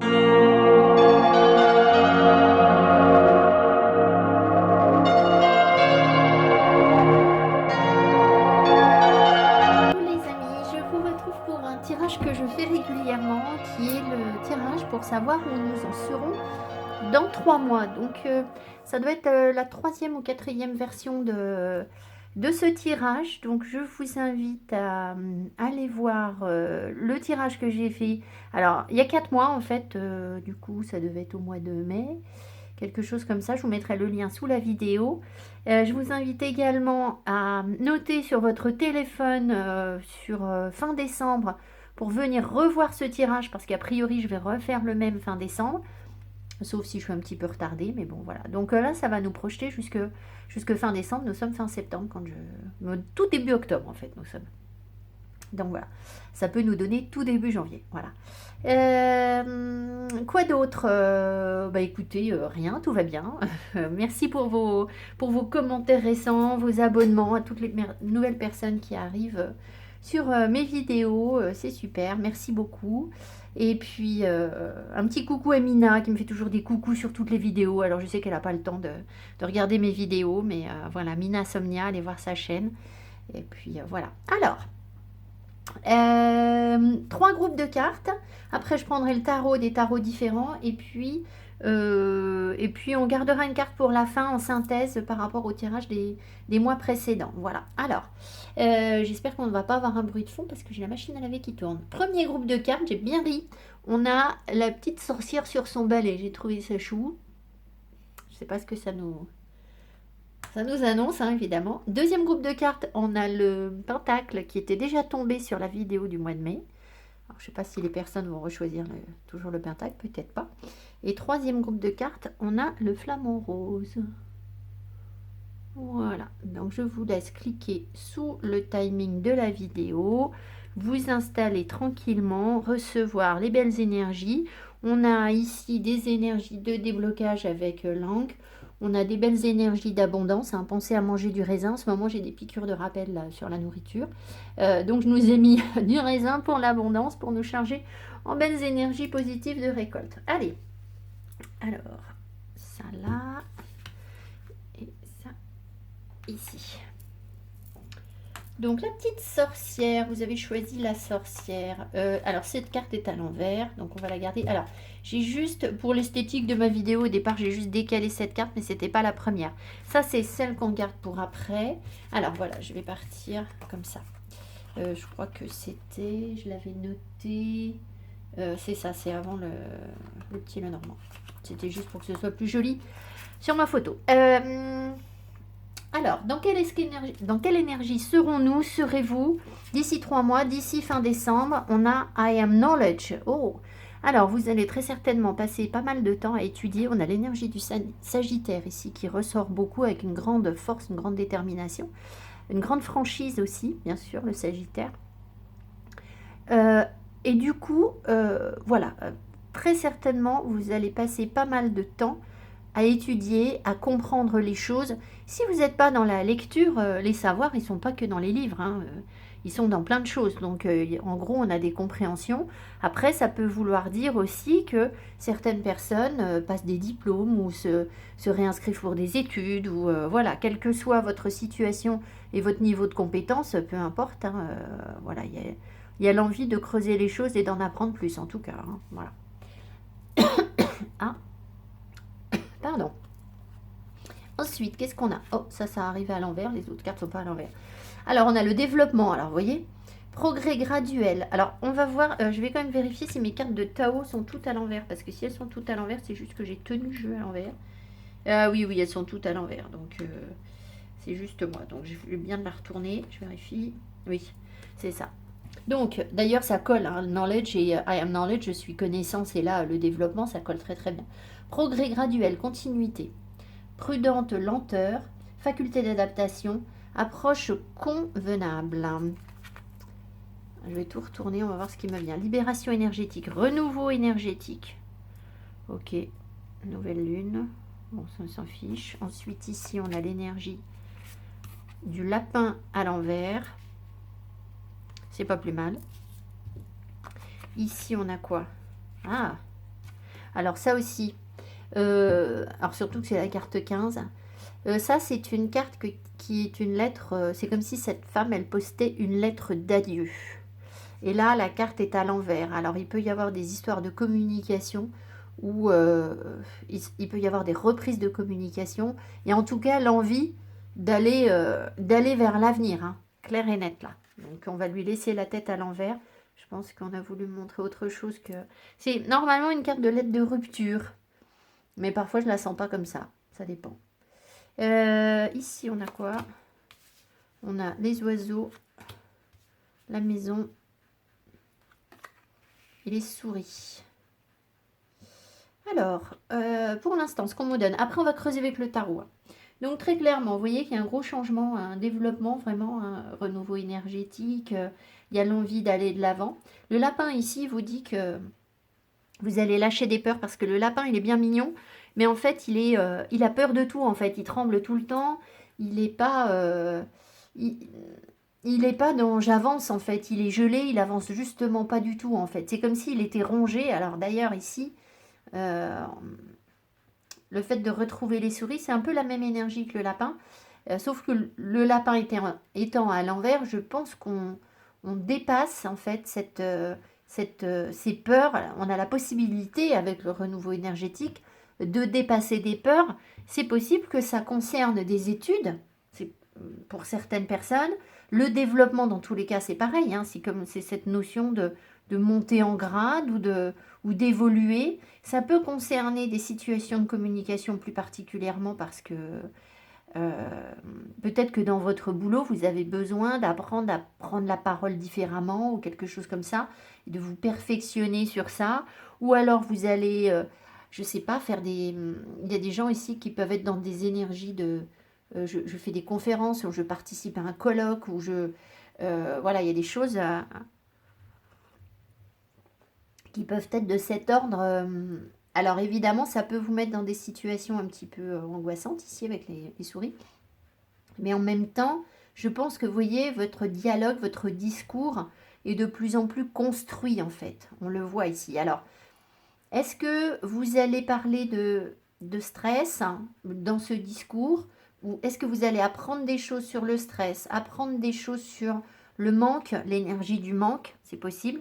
Les amis, je vous retrouve pour un tirage que je fais régulièrement, qui est le tirage pour savoir où nous en serons dans 3 mois. Donc ça doit être la 3e ou 4e version de ce tirage. Donc je vous invite à aller voir le tirage que j'ai fait. Alors il y a 4 mois en fait, du coup ça devait être au mois de mai. Quelque chose comme ça, je vous mettrai le lien sous la vidéo. Je vous invite également à noter sur votre téléphone sur fin décembre pour venir revoir ce tirage parce qu'a priori je vais refaire le même fin décembre, sauf si je suis un petit peu retardée, mais bon voilà. Donc là ça va nous projeter jusque fin décembre, nous sommes fin septembre, tout début octobre en fait nous sommes. Donc voilà, ça peut nous donner tout début janvier, voilà. Quoi d'autre? Bah écoutez, rien, tout va bien. Merci pour vos commentaires récents, vos abonnements, à toutes les nouvelles personnes qui arrivent sur mes vidéos. C'est super, merci beaucoup. Et puis, un petit coucou à Mina qui me fait toujours des coucous sur toutes les vidéos. Alors, je sais qu'elle n'a pas le temps de regarder mes vidéos, mais voilà, Mina Somnia, allez voir sa chaîne. Et puis, voilà. Alors, 3 groupes de cartes. Après, je prendrai le tarot, des tarots différents. Et puis, on gardera une carte pour la fin en synthèse par rapport au tirage des mois précédents. Voilà. Alors, j'espère qu'on ne va pas avoir un bruit de fond parce que j'ai la machine à laver qui tourne. Premier groupe de cartes, j'ai bien ri. On a la petite sorcière sur son balai. J'ai trouvé ça chou. Je sais pas ce que ça nous annonce, hein, évidemment. Deuxième groupe de cartes, on a le pentacle qui était déjà tombé sur la vidéo du mois de mai. Alors, je ne sais pas si les personnes vont rechoisir toujours le pentacle, peut-être pas. Et troisième groupe de cartes, on a le flamant rose. Voilà, donc je vous laisse cliquer sous le timing de la vidéo, vous installer tranquillement, recevoir les belles énergies. On a ici des énergies de déblocage avec l'encre. On a des belles énergies d'abondance. Hein. Pensez à manger du raisin. En ce moment, j'ai des piqûres de rappel là, sur la nourriture. Donc, je nous ai mis du raisin pour l'abondance, pour nous charger en belles énergies positives de récolte. Allez, alors, ça là, et ça ici. Donc, la petite sorcière, vous avez choisi la sorcière. Alors, cette carte est à l'envers, donc on va la garder. Alors, j'ai juste, pour l'esthétique de ma vidéo, au départ, j'ai juste décalé cette carte, mais c'était pas la première. Ça, c'est celle qu'on garde pour après. Alors, voilà, je vais partir comme ça. Je crois que c'était, je l'avais noté. C'est ça, c'est avant le petit Lenormand. C'était juste pour que ce soit plus joli sur ma photo. Alors, dans quelle énergie serons-nous, serez-vous d'ici 3 mois, d'ici fin décembre? On a I am knowledge. Oh, alors vous allez très certainement passer pas mal de temps à étudier. On a l'énergie du Sagittaire ici qui ressort beaucoup avec une grande force, une grande détermination, une grande franchise aussi, bien sûr, le Sagittaire. Et du coup, voilà, très certainement, vous allez passer pas mal de temps à étudier, à comprendre les choses. Si vous n'êtes pas dans la lecture, les savoirs, ils ne sont pas que dans les livres, hein, ils sont dans plein de choses. Donc, en gros, on a des compréhensions. Après, ça peut vouloir dire aussi que certaines personnes passent des diplômes ou se réinscrivent pour des études, ou voilà, quelle que soit votre situation et votre niveau de compétence, peu importe, hein, voilà, il y a l'envie de creuser les choses et d'en apprendre plus, en tout cas. Hein, voilà. Ah, pardon. Ensuite, qu'est-ce qu'on a? Oh, ça arrive à l'envers. Les autres cartes ne sont pas à l'envers. Alors, on a le développement. Alors, vous voyez, progrès graduel. Alors, on va voir. Je vais quand même vérifier si mes cartes de Tao sont toutes à l'envers. Parce que si elles sont toutes à l'envers, c'est juste que j'ai tenu le jeu à l'envers. Oui, elles sont toutes à l'envers. Donc, c'est juste moi. Donc, je vais bien la retourner. Je vérifie. Oui, c'est ça. Donc, d'ailleurs, ça colle. Hein, knowledge et I am knowledge, je suis connaissance. Et là, le développement, ça colle très très bien. Progrès graduel, continuité. Prudente lenteur, faculté d'adaptation, approche convenable. Je vais tout retourner, on va voir ce qui me vient. Libération énergétique, renouveau énergétique. Ok, nouvelle lune. Bon, ça on s'en fiche. Ensuite, ici, on a l'énergie du lapin à l'envers. C'est pas plus mal. Ici, on a quoi? Ah, Alors ça aussi, alors surtout que c'est la carte 15. Ça, c'est une carte qui est une lettre, c'est comme si cette femme, elle postait une lettre d'adieu. Et là, la carte est à l'envers. Alors, il peut y avoir des histoires de communication ou il peut y avoir des reprises de communication. Et en tout cas, l'envie d'aller vers l'avenir, hein, clair et net là. Donc, on va lui laisser la tête à l'envers. Je pense qu'on a voulu montrer autre chose que... C'est normalement une carte de lettre de rupture. Mais parfois, je la sens pas comme ça. Ça dépend. Ici, on a quoi? On a les oiseaux, la maison et les souris. Alors, pour l'instant, ce qu'on me donne. Après, on va creuser avec le tarot. Donc, très clairement, vous voyez qu'il y a un gros changement, un développement, vraiment, un renouveau énergétique. Il y a l'envie d'aller de l'avant. Le lapin, ici, vous dit que vous allez lâcher des peurs parce que le lapin, il est bien mignon. Mais en fait, il a peur de tout, en fait. Il tremble tout le temps. Il n'est pas... il n'est pas dans j'avance, en fait. Il est gelé, il avance justement pas du tout, en fait. C'est comme s'il était rongé. Alors, d'ailleurs, ici... le fait de retrouver les souris, c'est un peu la même énergie que le lapin. Sauf que le lapin étant à l'envers, je pense qu'on dépasse en fait ces peurs. On a la possibilité, avec le renouveau énergétique, de dépasser des peurs. C'est possible que ça concerne des études, c'est pour certaines personnes. Le développement, dans tous les cas, c'est pareil. Hein, c'est cette notion de monter en grade ou d'évoluer. Ça peut concerner des situations de communication plus particulièrement parce que peut-être que dans votre boulot, vous avez besoin d'apprendre à prendre la parole différemment ou quelque chose comme ça, et de vous perfectionner sur ça. Ou alors vous allez, je ne sais pas, faire des... Il y a des gens ici qui peuvent être dans des énergies de... je fais des conférences, ou je participe à un colloque, ou voilà, il y a des choses qui peuvent être de cet ordre. Alors évidemment, ça peut vous mettre dans des situations un petit peu angoissantes ici avec les souris. Mais en même temps, je pense que vous voyez, votre dialogue, votre discours est de plus en plus construit en fait. On le voit ici. Alors, est-ce que vous allez parler de stress hein, dans ce discours ou est-ce que vous allez apprendre des choses sur le stress, apprendre des choses sur le manque, l'énergie du manque, c'est possible.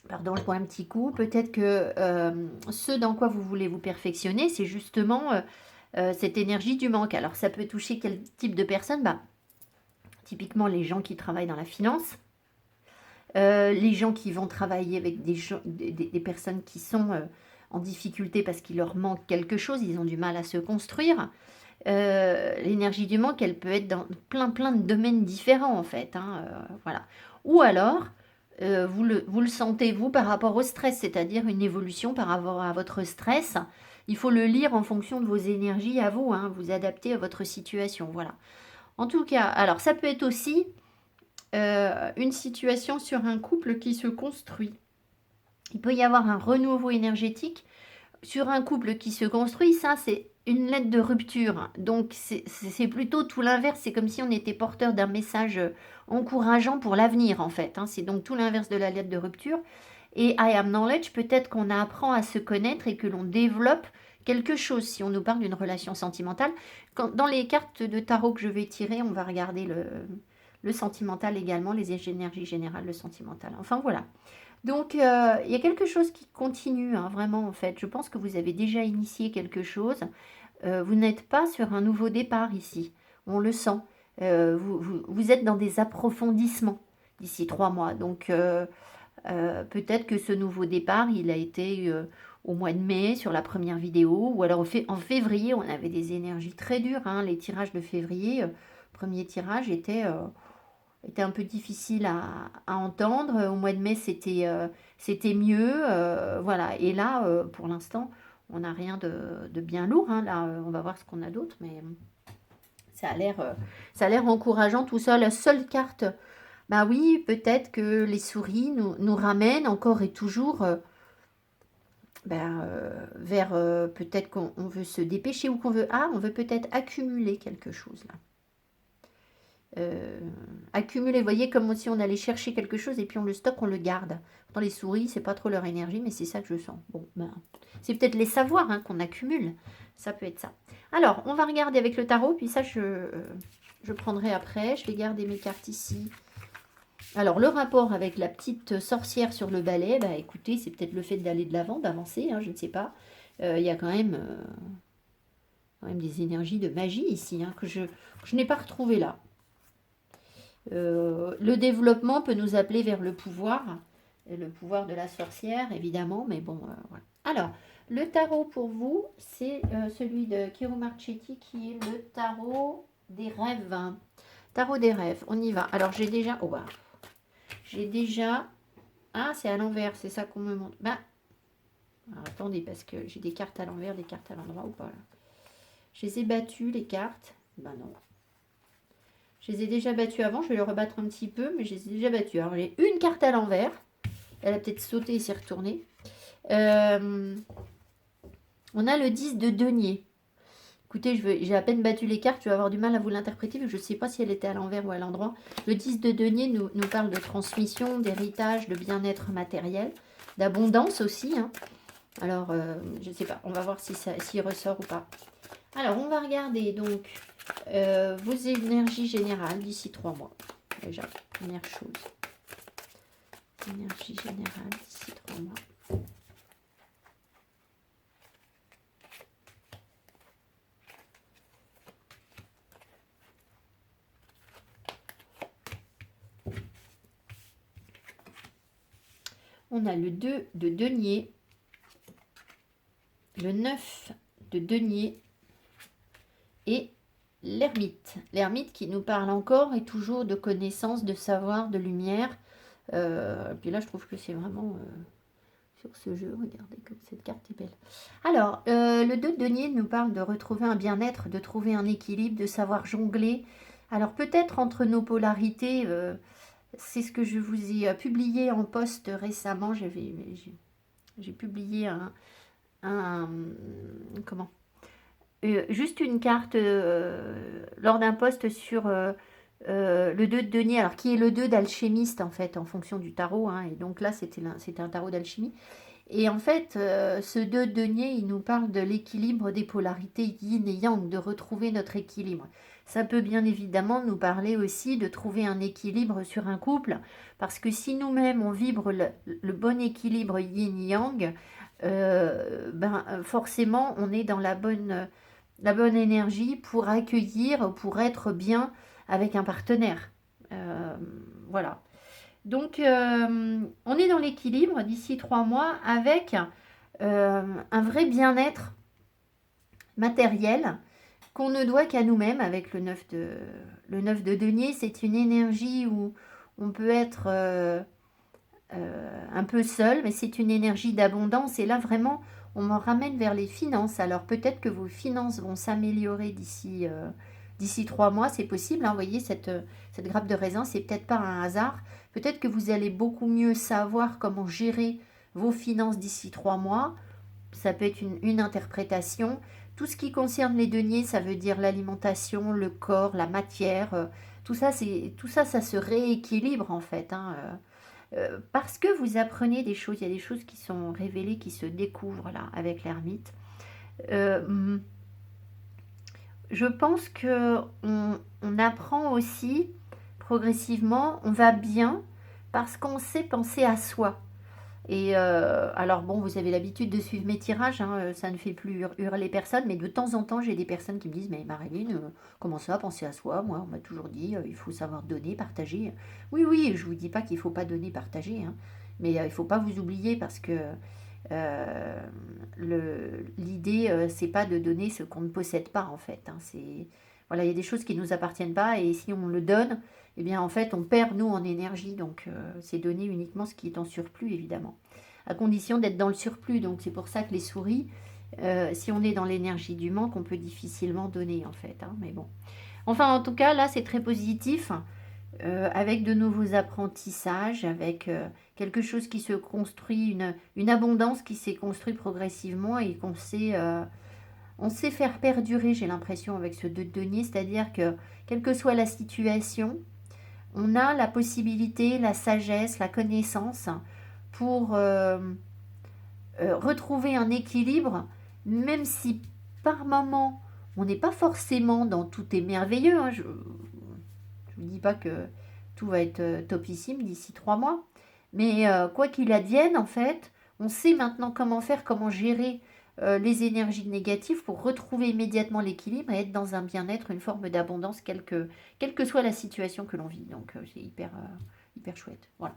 Pardon, je bois un petit coup. Peut-être que ce dans quoi vous voulez vous perfectionner, c'est justement cette énergie du manque. Alors, ça peut toucher quel type de personnes? Typiquement, les gens qui travaillent dans la finance, les gens qui vont travailler avec des personnes qui sont en difficulté parce qu'il leur manque quelque chose, ils ont du mal à se construire. L'énergie du manque, elle peut être dans plein de domaines différents, en fait. Hein, voilà. Ou alors, vous le sentez, vous, par rapport au stress, c'est-à-dire une évolution par rapport à votre stress. Il faut le lire en fonction de vos énergies à vous, hein, vous adapter à votre situation. Voilà. En tout cas, alors ça peut être aussi une situation sur un couple qui se construit. Il peut y avoir un renouveau énergétique sur un couple qui se construit. Ça, c'est une lettre de rupture. Donc, c'est plutôt tout l'inverse. C'est comme si on était porteur d'un message encourageant pour l'avenir, en fait. Hein. C'est donc tout l'inverse de la lettre de rupture. Et I am knowledge, peut-être qu'on apprend à se connaître et que l'on développe quelque chose. Si on nous parle d'une relation sentimentale, dans les cartes de tarot que je vais tirer, on va regarder le sentimental également, les énergies générales, le sentimental. Enfin, voilà. Donc, il y a quelque chose qui continue, hein, vraiment, en fait. Je pense que vous avez déjà initié quelque chose. Vous n'êtes pas sur un nouveau départ ici. On le sent. Vous êtes dans des approfondissements d'ici 3 mois. Donc, peut-être que ce nouveau départ, il a été au mois de mai sur la première vidéo. Ou alors en février, on avait des énergies très dures. Hein, les tirages de février, premier tirage était un peu difficile à entendre. Au mois de mai, c'était mieux. Voilà. Et là, pour l'instant, on n'a rien de bien lourd. Hein. Là, on va voir ce qu'on a d'autre, mais ça a l'air encourageant tout ça. La seule carte, bah oui, peut-être que les souris nous ramènent encore et toujours vers peut-être qu'on veut se dépêcher ou qu'on veut on veut peut-être accumuler quelque chose là. euh, accumuler. Vous voyez, comme si on allait chercher quelque chose et puis on le stocke, on le garde. Dans les souris, c'est pas trop leur énergie, mais c'est ça que je sens. Bon, ben, c'est peut-être les savoirs hein, qu'on accumule. Ça peut être ça. Alors, on va regarder avec le tarot, puis ça, je prendrai après. Je vais garder mes cartes ici. Alors, le rapport avec la petite sorcière sur le balai, bah écoutez, c'est peut-être le fait d'aller de l'avant, d'avancer, hein, je ne sais pas. Il y a quand même des énergies de magie ici, hein, que je n'ai pas retrouvées là. Le développement peut nous appeler vers le pouvoir de la sorcière, évidemment, mais bon, voilà. Alors, le tarot pour vous, c'est celui de Kiro Marchetti, qui est le tarot des rêves. Tarot des rêves, on y va. Alors, j'ai déjà... Oh, bah, j'ai déjà... Ah, c'est à l'envers, c'est ça qu'on me montre. Ben, alors, attendez, parce que j'ai des cartes à l'envers, des cartes à l'endroit ou pas, là. Je les ai battues, les cartes. Ben non. Je les ai déjà battues avant, je vais le rebattre un petit peu, mais je les ai déjà battues. Alors, j'ai une carte à l'envers. Elle a peut-être sauté et s'est retournée. On a le 10 de denier. Écoutez, j'ai à peine battu les cartes, je vais avoir du mal à vous l'interpréter, mais je ne sais pas si elle était à l'envers ou à l'endroit. Le 10 de denier nous parle de transmission, d'héritage, de bien-être matériel, d'abondance aussi. Hein. Alors, je ne sais pas, on va voir s'il ressort ou pas. Alors, on va regarder donc vos énergies générales d'ici 3 mois. Déjà, première chose. Énergie générale d'ici 3 mois. On a le 2 de denier, le 9 de denier et l'ermite. L'ermite qui nous parle encore et toujours de connaissances, de savoir, de lumière. Puis là, je trouve que c'est vraiment sur ce jeu. Regardez comme cette carte est belle. Alors, le 2 de denier nous parle de retrouver un bien-être, de trouver un équilibre, de savoir jongler. Alors, peut-être entre nos polarités... c'est ce que je vous ai publié en post récemment. J'ai publié comment juste une carte lors d'un post sur le 2 de denier, alors qui est le 2 d'alchimiste en fait, en fonction du tarot. Hein, et donc là, c'était un tarot d'alchimie. Et en fait, ce 2 de denier, il nous parle de l'équilibre des polarités yin et yang, de retrouver notre équilibre. Ça peut bien évidemment nous parler aussi de trouver un équilibre sur un couple, parce que si nous-mêmes on vibre le bon équilibre yin-yang, forcément on est dans la bonne énergie pour accueillir, pour être bien avec un partenaire. Voilà. Donc, on est dans l'équilibre d'ici 3 mois avec un vrai bien-être matériel qu'on ne doit qu'à nous-mêmes avec le 9 de denier. C'est une énergie où on peut être un peu seul, mais c'est une énergie d'abondance. Et là, vraiment, on me ramène vers les finances. Alors, peut-être que vos finances vont s'améliorer d'ici 3 mois. C'est possible, hein, vous voyez, cette grappe de raisin, c'est peut-être pas un hasard. Peut-être que vous allez beaucoup mieux savoir comment gérer vos finances d'ici 3 mois. Ça peut être une interprétation. Tout ce qui concerne les deniers, ça veut dire l'alimentation, le corps, la matière. Tout ça, ça se rééquilibre en fait. Hein, parce que vous apprenez des choses, il y a des choses qui sont révélées, qui se découvrent là avec l'ermite. Je pense que on apprend aussi progressivement, on va bien parce qu'on sait penser à soi. Et alors bon, vous avez l'habitude de suivre mes tirages, hein, ça ne fait plus hurler personne, mais de temps en temps, j'ai des personnes qui me disent, mais Marilyn, comment ça, penser à soi? Moi, on m'a toujours dit, il faut savoir donner, partager. Oui, oui, je vous dis pas qu'il faut pas donner, partager, hein, mais il faut pas vous oublier parce que l'idée, c'est pas de donner ce qu'on ne possède pas, en fait. Hein, voilà, il y a des choses qui nous appartiennent pas, et si on le donne, eh bien, en fait, on perd, nous, en énergie. Donc, c'est donner uniquement ce qui est en surplus, évidemment. À condition d'être dans le surplus. Donc, c'est pour ça que les souris, si on est dans l'énergie du manque, on peut difficilement donner, en fait. Hein, mais bon. Enfin, en tout cas, là, c'est très positif. Avec de nouveaux apprentissages, avec quelque chose qui se construit, une abondance qui s'est construite progressivement et qu'on sait On sait faire perdurer, j'ai l'impression, avec ce 2 de denier, c'est-à-dire que, quelle que soit la situation, on a la possibilité, la sagesse, la connaissance pour retrouver un équilibre, même si par moment, on n'est pas forcément dans tout est merveilleux, hein. Je ne vous dis pas que tout va être topissime d'ici 3 mois, mais quoi qu'il advienne, en fait, on sait maintenant comment faire, comment gérer les énergies négatives pour retrouver immédiatement l'équilibre et être dans un bien-être, une forme d'abondance, quelle que soit la situation que l'on vit. Donc c'est hyper chouette. Voilà.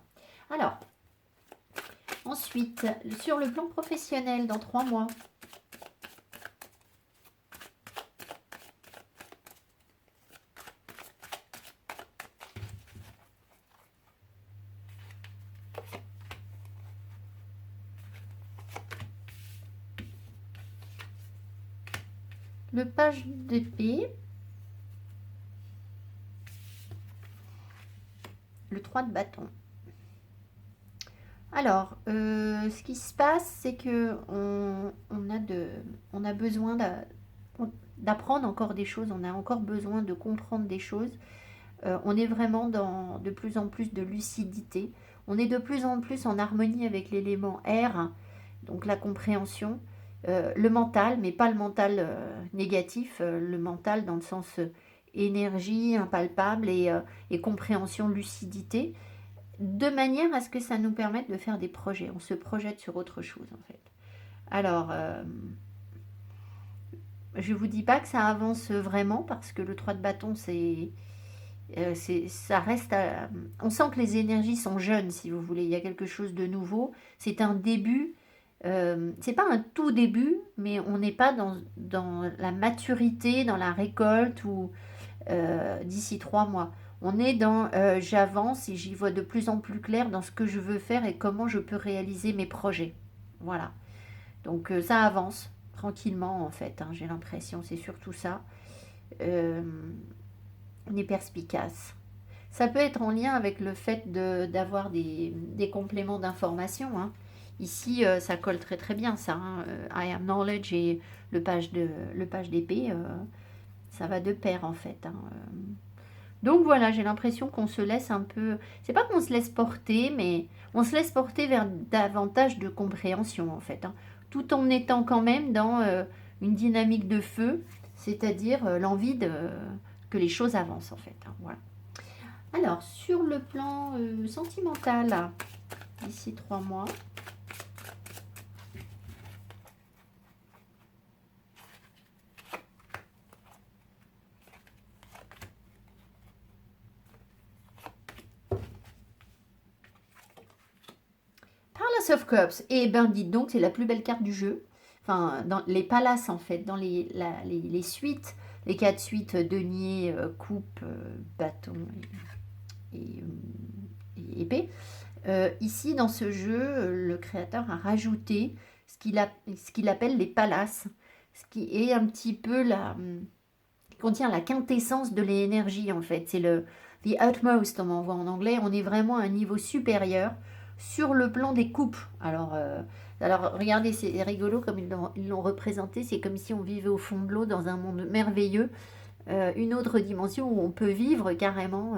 Alors, ensuite, sur le plan professionnel, dans 3 mois, le page d'épée, le 3 de bâton. Alors, ce qui se passe, c'est que on a besoin d'apprendre encore des choses, on a encore besoin de comprendre des choses. On est vraiment dans de plus en plus de lucidité. On est de plus en plus en harmonie avec l'élément air, donc la compréhension, le mental, mais pas le mental négatif, le mental dans le sens énergie impalpable et compréhension, lucidité, de manière à ce que ça nous permette de faire des projets. On se projette sur autre chose en fait. Alors, je ne vous dis pas que ça avance vraiment parce que le 3 de bâton, ça reste on sent que les énergies sont jeunes, si vous voulez. Il y a quelque chose de nouveau. C'est un début. C'est pas un tout début, mais on n'est pas dans la maturité, dans la récolte ou d'ici 3 mois. On est dans j'avance et j'y vois de plus en plus clair dans ce que je veux faire et comment je peux réaliser mes projets. Voilà. Donc ça avance tranquillement en fait, hein, j'ai l'impression, c'est surtout ça. Euh, on est perspicace. Ça peut être en lien avec le fait d'avoir des compléments d'information, hein. Ici, ça colle très très bien ça, hein. I am knowledge et le page d'épée, ça va de pair en fait, hein. Donc voilà, j'ai l'impression qu'on se laisse un peu... C'est pas qu'on se laisse porter, mais on se laisse porter vers davantage de compréhension en fait, hein. Tout en étant quand même dans une dynamique de feu, c'est-à-dire l'envie que les choses avancent en fait, hein. Voilà. Alors, sur le plan sentimental, d'ici 3 mois, Palace of Cups, et ben dites donc, c'est la plus belle carte du jeu. Enfin, dans les palaces en fait, dans les suites, les 4 suites, denier, coupe, bâton et épée. Ici, dans ce jeu, le créateur a rajouté ce qu'il appelle les palaces, ce qui est un petit peu qui contient la quintessence de l'énergie en fait. C'est the utmost, on voit en anglais. On est vraiment à un niveau supérieur sur le plan des coupes. Alors regardez, c'est rigolo comme ils l'ont représenté. C'est comme si on vivait au fond de l'eau dans un monde merveilleux, une autre dimension où on peut vivre carrément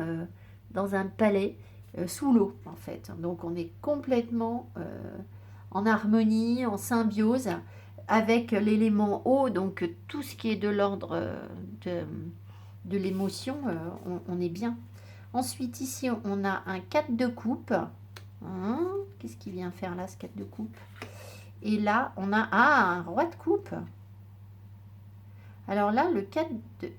dans un palais sous l'eau en fait. Donc on est complètement en harmonie, en symbiose avec l'élément eau, donc tout ce qui est de l'ordre de l'émotion, on est bien. Ensuite ici on a un 4 de coupe. Hein, qu'est-ce qu'il vient faire là, ce 4 de coupe? Et là on a un roi de coupe. Alors là le 4 de...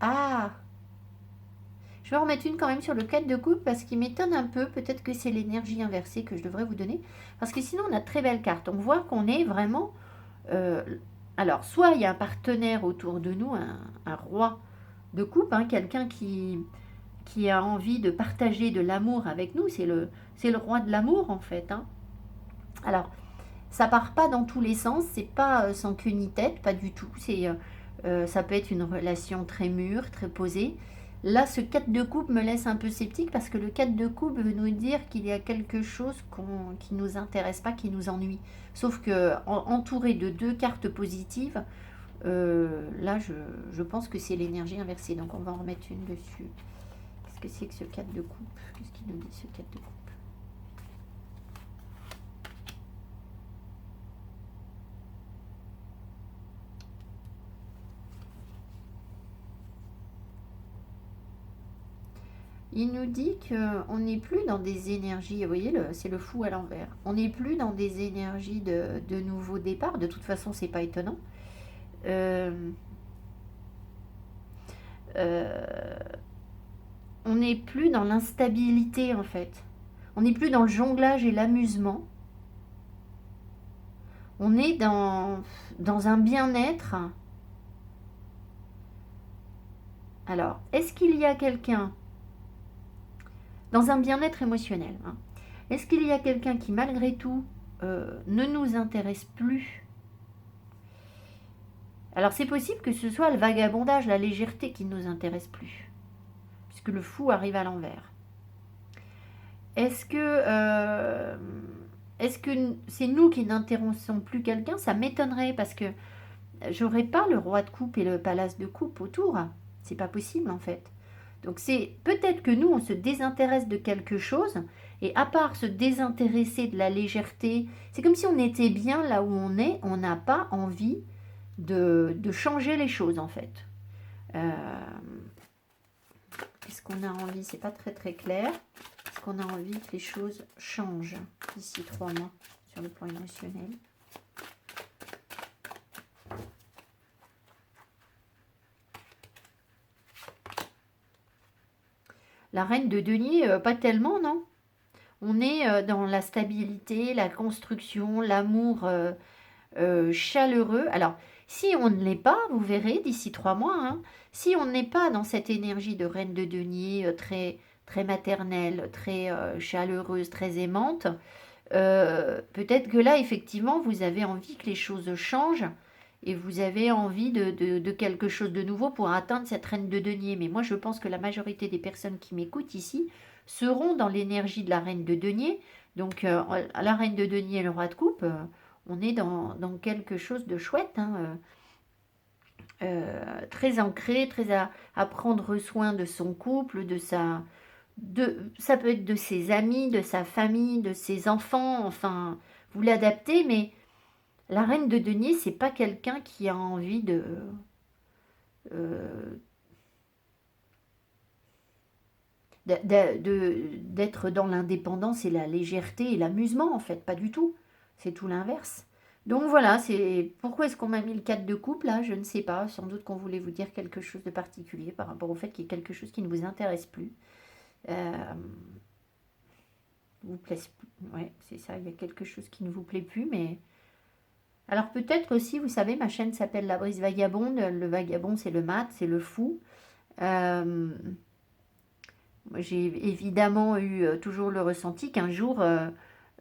je vais en remettre une quand même sur le 4 de coupe parce qu'il m'étonne un peu. Peut-être que c'est l'énergie inversée que je devrais vous donner. Parce que sinon, on a de très belles cartes. On voit qu'on est vraiment... alors, soit il y a un partenaire autour de nous, un roi de coupe, hein, quelqu'un qui a envie de partager de l'amour avec nous. C'est le roi de l'amour, en fait, hein. Alors, ça part pas dans tous les sens. C'est pas sans queue ni tête, pas du tout. Ça peut être une relation très mûre, très posée. Là, ce 4 de coupe me laisse un peu sceptique parce que le 4 de coupe veut nous dire qu'il y a quelque chose qui ne nous intéresse pas, qui nous ennuie. Sauf que entouré de 2 cartes positives, Là, je pense que c'est l'énergie inversée. Donc, on va en remettre une dessus. Qu'est-ce que c'est que ce 4 de coupe? Qu'est-ce qu'il nous dit, ce 4 de coupe? Il nous dit qu'on n'est plus dans des énergies, vous voyez, c'est le fou à l'envers. On n'est plus dans des énergies de nouveau départ. De toute façon, c'est pas étonnant. Euh, euh, on n'est plus dans l'instabilité, en fait. On n'est plus dans le jonglage et l'amusement. On est dans un bien-être. Alors, est-ce qu'il y a quelqu'un dans un bien-être émotionnel, hein, est-ce qu'il y a quelqu'un qui, malgré tout, ne nous intéresse plus? Alors, c'est possible que ce soit le vagabondage, la légèreté qui ne nous intéresse plus, puisque le fou arrive à l'envers. Est-ce que c'est nous qui n'intéressons plus quelqu'un? Ça m'étonnerait, parce que j'aurais pas le roi de coupe et le palace de coupe autour. C'est pas possible, en fait. Donc c'est peut-être que nous, on se désintéresse de quelque chose, et à part se désintéresser de la légèreté, c'est comme si on était bien là où on est, on n'a pas envie de changer les choses, en fait. Est-ce qu'on a envie? C'est pas très très clair. Est-ce qu'on a envie que les choses changent d'ici 3 mois sur le plan émotionnel? La reine de denier, pas tellement, non? On est dans la stabilité, la construction, l'amour chaleureux. Alors, si on ne l'est pas, vous verrez d'ici 3 mois, hein, si on n'est pas dans cette énergie de reine de denier très, très maternelle, très chaleureuse, très aimante, peut-être que là, effectivement, vous avez envie que les choses changent et vous avez envie de quelque chose de nouveau pour atteindre cette reine de denier. Mais moi, je pense que la majorité des personnes qui m'écoutent ici seront dans l'énergie de la reine de denier. Donc, la reine de denier et le roi de coupe, on est dans quelque chose de chouette, hein, très ancré, très à prendre soin de son couple, ça peut être de ses amis, de sa famille, de ses enfants, enfin, vous l'adaptez, mais la reine de denier, c'est pas quelqu'un qui a envie euh, d'être dans l'indépendance et la légèreté et l'amusement, en fait, pas du tout. C'est tout l'inverse. Donc voilà, c'est pourquoi est-ce qu'on m'a mis le 4 de coupe là, je ne sais pas. Sans doute qu'on voulait vous dire quelque chose de particulier par rapport au fait qu'il y ait quelque chose qui ne vous intéresse plus. Euh, vous plaît, ouais, c'est ça, il y a quelque chose qui ne vous plaît plus, mais alors peut-être aussi, vous savez, ma chaîne s'appelle La Brise Vagabonde. Le vagabond, c'est le mat, c'est le fou. Euh, j'ai évidemment eu toujours le ressenti qu'un jour,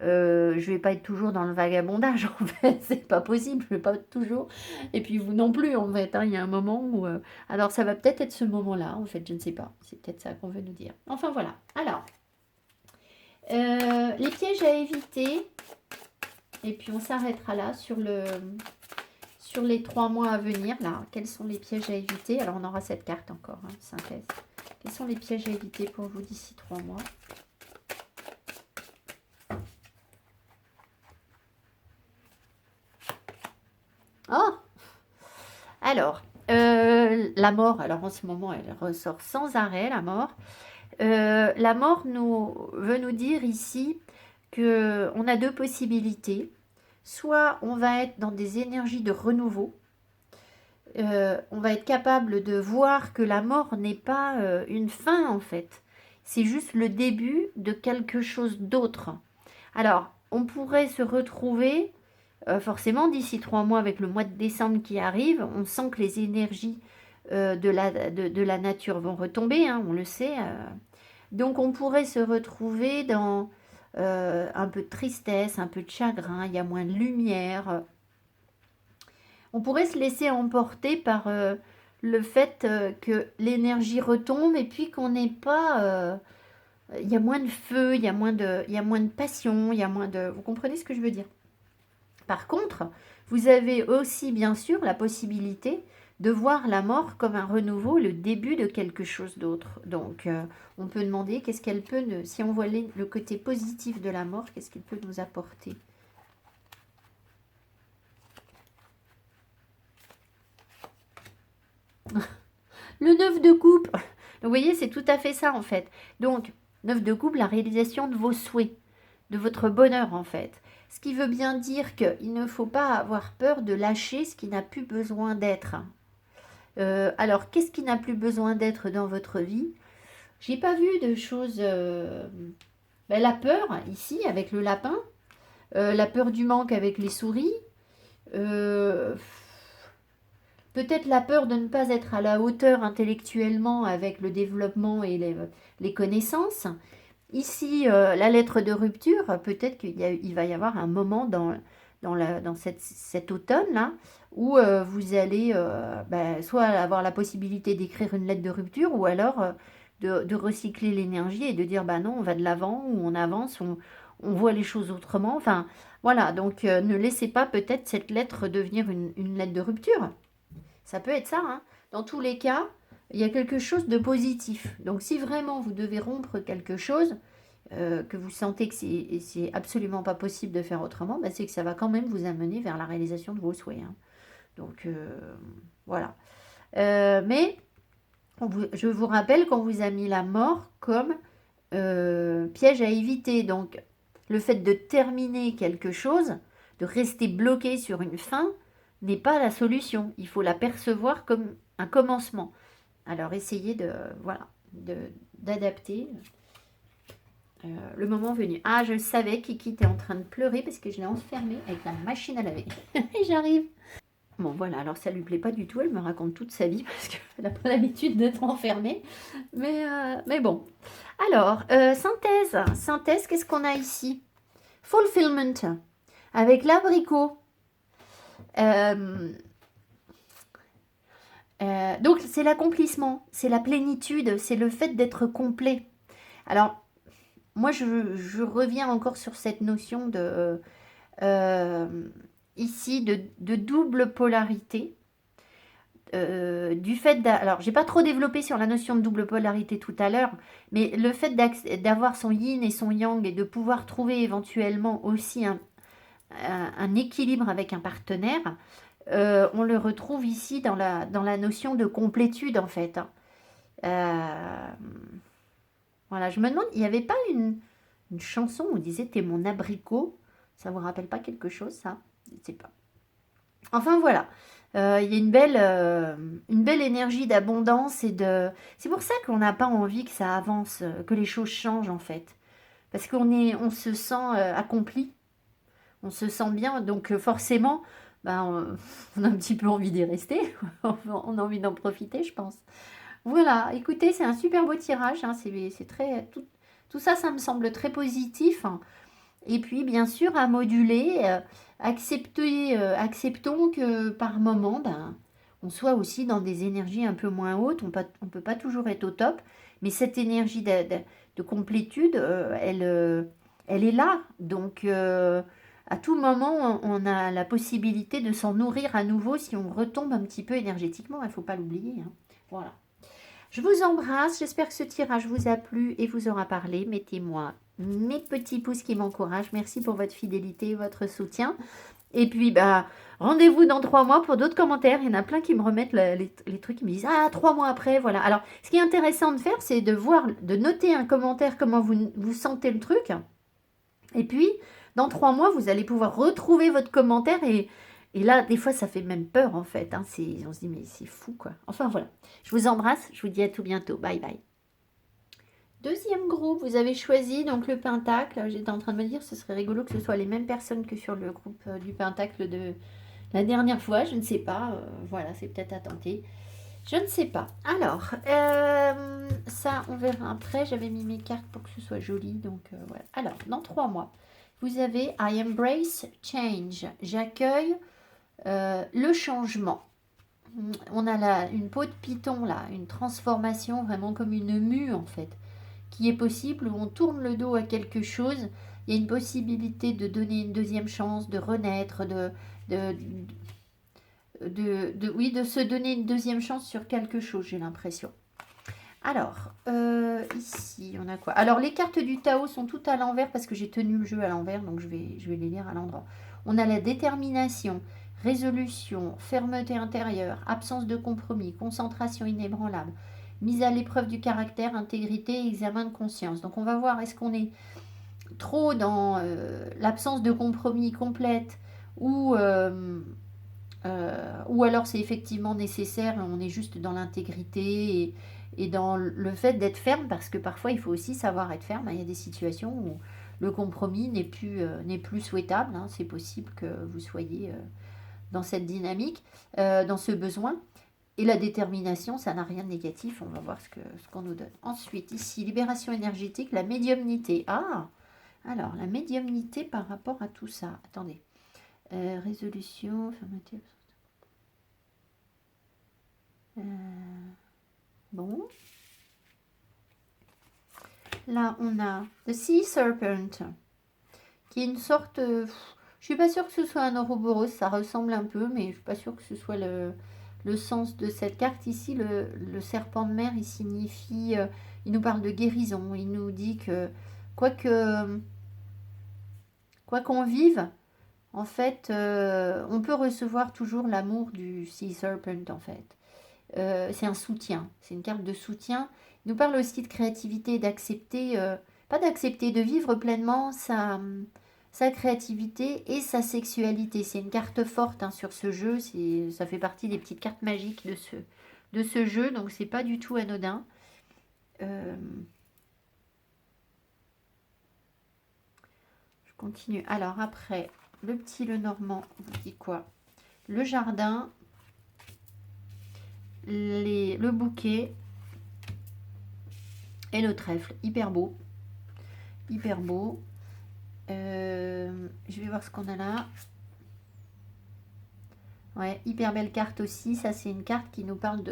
je vais pas être toujours dans le vagabondage, en fait. C'est pas possible, je vais pas être toujours. Et puis vous non plus, en fait, hein. Il y a un moment où... alors ça va peut-être être ce moment-là, en fait, je ne sais pas. C'est peut-être ça qu'on veut nous dire. Enfin voilà. Alors, les pièges à éviter. Et puis on s'arrêtera là sur les 3 mois à venir. Là, quels sont les pièges à éviter? Alors on aura cette carte encore, hein, synthèse. Quels sont les pièges à éviter pour vous d'ici 3 mois? Oh! Alors, la mort. Alors en ce moment, elle ressort sans arrêt, la mort. La mort veut nous dire ici qu'on a 2 possibilités. Soit on va être dans des énergies de renouveau. On va être capable de voir que la mort n'est pas une fin, en fait. C'est juste le début de quelque chose d'autre. Alors, on pourrait se retrouver, forcément, d'ici 3 mois, avec le mois de décembre qui arrive, on sent que les énergies de la nature vont retomber, hein, on le sait. Donc, on pourrait se retrouver dans un peu de tristesse, un peu de chagrin, il y a moins de lumière. On pourrait se laisser emporter par le fait que l'énergie retombe et puis qu'on n'est pas... il y a moins de feu, il y a moins de passion, il y a moins de... Vous comprenez ce que je veux dire? Par contre, vous avez aussi bien sûr la possibilité de voir la mort comme un renouveau, le début de quelque chose d'autre. Donc, on peut demander qu'est-ce qu'elle peut, si on voit le côté positif de la mort, qu'est-ce qu'elle peut nous apporter. Le 9 de coupe. Donc, vous voyez, c'est tout à fait ça, en fait. Donc, 9 de coupe, la réalisation de vos souhaits, de votre bonheur, en fait. Ce qui veut bien dire qu'il ne faut pas avoir peur de lâcher ce qui n'a plus besoin d'être. Alors, qu'est-ce qui n'a plus besoin d'être dans votre vie? J'ai pas vu de choses... ben, la peur, ici, avec le lapin. La peur du manque avec les souris. Peut-être la peur de ne pas être à la hauteur intellectuellement avec le développement et les connaissances. Ici, la lettre de rupture, peut-être qu'il va y avoir un moment dans cet automne-là où vous allez soit avoir la possibilité d'écrire une lettre de rupture ou alors de recycler l'énergie et de dire bah non, on va de l'avant ou on avance, on voit les choses autrement. Enfin, voilà, donc ne laissez pas peut-être cette lettre devenir une lettre de rupture. Ça peut être ça, hein. Dans tous les cas, il y a quelque chose de positif. Donc si vraiment vous devez rompre quelque chose, que vous sentez que c'est absolument pas possible de faire autrement, bah, c'est que ça va quand même vous amener vers la réalisation de vos souhaits, hein. Donc voilà. Mais je vous rappelle qu'on vous a mis la mort comme piège à éviter. Donc le fait de terminer quelque chose, de rester bloqué sur une fin, n'est pas la solution. Il faut la percevoir comme un commencement. Alors essayez d'adapter le moment venu. Ah, je savais, Kiki était en train de pleurer parce que je l'ai enfermée avec la machine à laver. Et j'arrive. Bon, voilà, alors ça lui plaît pas du tout. Elle me raconte toute sa vie parce qu'elle n'a pas l'habitude d'être enfermée. Mais bon. Alors, synthèse, qu'est-ce qu'on a ici? Fulfillment, avec l'abricot. Donc, c'est l'accomplissement, c'est la plénitude, c'est le fait d'être complet. Alors, moi, je reviens encore sur cette notion ici de double polarité. Du fait alors, j'ai pas trop développé sur la notion de double polarité tout à l'heure, mais le fait d'avoir son yin et son yang et de pouvoir trouver éventuellement aussi un équilibre avec un partenaire, on le retrouve ici dans la notion de complétude en fait, hein. Voilà, je me demande, il n'y avait pas une chanson où on disait t'es mon abricot, ça vous rappelle pas quelque chose ça? Je ne sais pas. Enfin voilà, il y a une belle énergie d'abondance c'est pour ça qu'on n'a pas envie que ça avance, que les choses changent en fait. Parce on se sent accompli, on se sent bien, donc forcément, on a un petit peu envie d'y rester, on a envie d'en profiter, je pense. Voilà, écoutez, c'est un super beau tirage, hein, c'est très, tout ça, ça me semble très positif, hein. Et puis, bien sûr, à moduler, acceptons que par moment, on soit aussi dans des énergies un peu moins hautes. On ne peut pas toujours être au top, mais cette énergie de complétude, elle est là. Donc, à tout moment, on a la possibilité de s'en nourrir à nouveau si on retombe un petit peu énergétiquement. Il ne faut pas l'oublier, hein. Voilà. Je vous embrasse, j'espère que ce tirage vous a plu et vous aura parlé. Mettez-moi mes petits pouces qui m'encouragent. Merci pour votre fidélité et votre soutien. Et puis, rendez-vous dans 3 mois pour d'autres commentaires. Il y en a plein qui me remettent les trucs, qui me disent « Ah, 3 mois après, voilà. » Alors, ce qui est intéressant de faire, c'est de noter un commentaire, comment vous sentez le truc. Et puis, dans 3 mois, vous allez pouvoir retrouver votre commentaire et là, des fois, ça fait même peur, en fait, hein. On se dit, mais c'est fou, quoi. Enfin, voilà. Je vous embrasse. Je vous dis à tout bientôt. Bye, bye. Deuxième groupe, vous avez choisi donc le Pentacle. J'étais en train de me dire, ce serait rigolo que ce soit les mêmes personnes que sur le groupe du Pentacle de la dernière fois. Je ne sais pas. Voilà, c'est peut-être à tenter. Je ne sais pas. Alors, ça, on verra après. J'avais mis mes cartes pour que ce soit joli. Donc, voilà. Alors, dans 3 mois, vous avez I embrace change. J'accueille le changement. On a une peau de python là, une transformation vraiment comme une mue en fait, qui est possible où on tourne le dos à quelque chose il y a une possibilité de donner une deuxième chance, de renaître, de, oui, de se donner une deuxième chance sur quelque chose, j'ai l'impression. Alors, ici, on a quoi? Alors, les cartes du Tao sont toutes à l'envers parce que j'ai tenu le jeu à l'envers, donc je vais les lire à l'endroit. On a la détermination, résolution, fermeté intérieure, absence de compromis, concentration inébranlable, mise à l'épreuve du caractère, intégrité, examen de conscience. Donc, on va voir, est-ce qu'on est trop dans l'absence de compromis complète ou alors c'est effectivement nécessaire, on est juste dans l'intégrité et dans le fait d'être ferme, parce que parfois il faut aussi savoir être ferme. Il y a des situations où le compromis n'est plus souhaitable, hein. C'est possible que vous soyez dans cette dynamique, dans ce besoin. Et la détermination, ça n'a rien de négatif, on va voir ce qu'on nous donne. Ensuite, ici, libération énergétique, la médiumnité. Ah, alors, la médiumnité par rapport à tout ça. Attendez. Résolution, fermeté. Bon. Là, on a The Sea Serpent, qui est une sorte... je suis pas sûre que ce soit un Ouroboros, ça ressemble un peu, mais je suis pas sûre que ce soit le sens de cette carte. Ici, le serpent de mer, il signifie... il nous parle de guérison, il nous dit que quoi qu'on vive, en fait, on peut recevoir toujours l'amour du Sea Serpent, en fait. C'est un soutien, c'est une carte de soutien. Il nous parle aussi de créativité et d'accepter, pas d'accepter, de vivre pleinement sa créativité et sa sexualité. C'est une carte forte, hein, sur ce jeu, ça fait partie des petites cartes magiques de ce jeu, donc c'est pas du tout anodin. Je continue. Alors après, le petit Lenormand vous dit quoi? Le jardin, le bouquet et le trèfle. Hyper beau. Hyper beau. Je vais voir ce qu'on a là. Ouais, hyper belle carte aussi. Ça, c'est une carte qui nous parle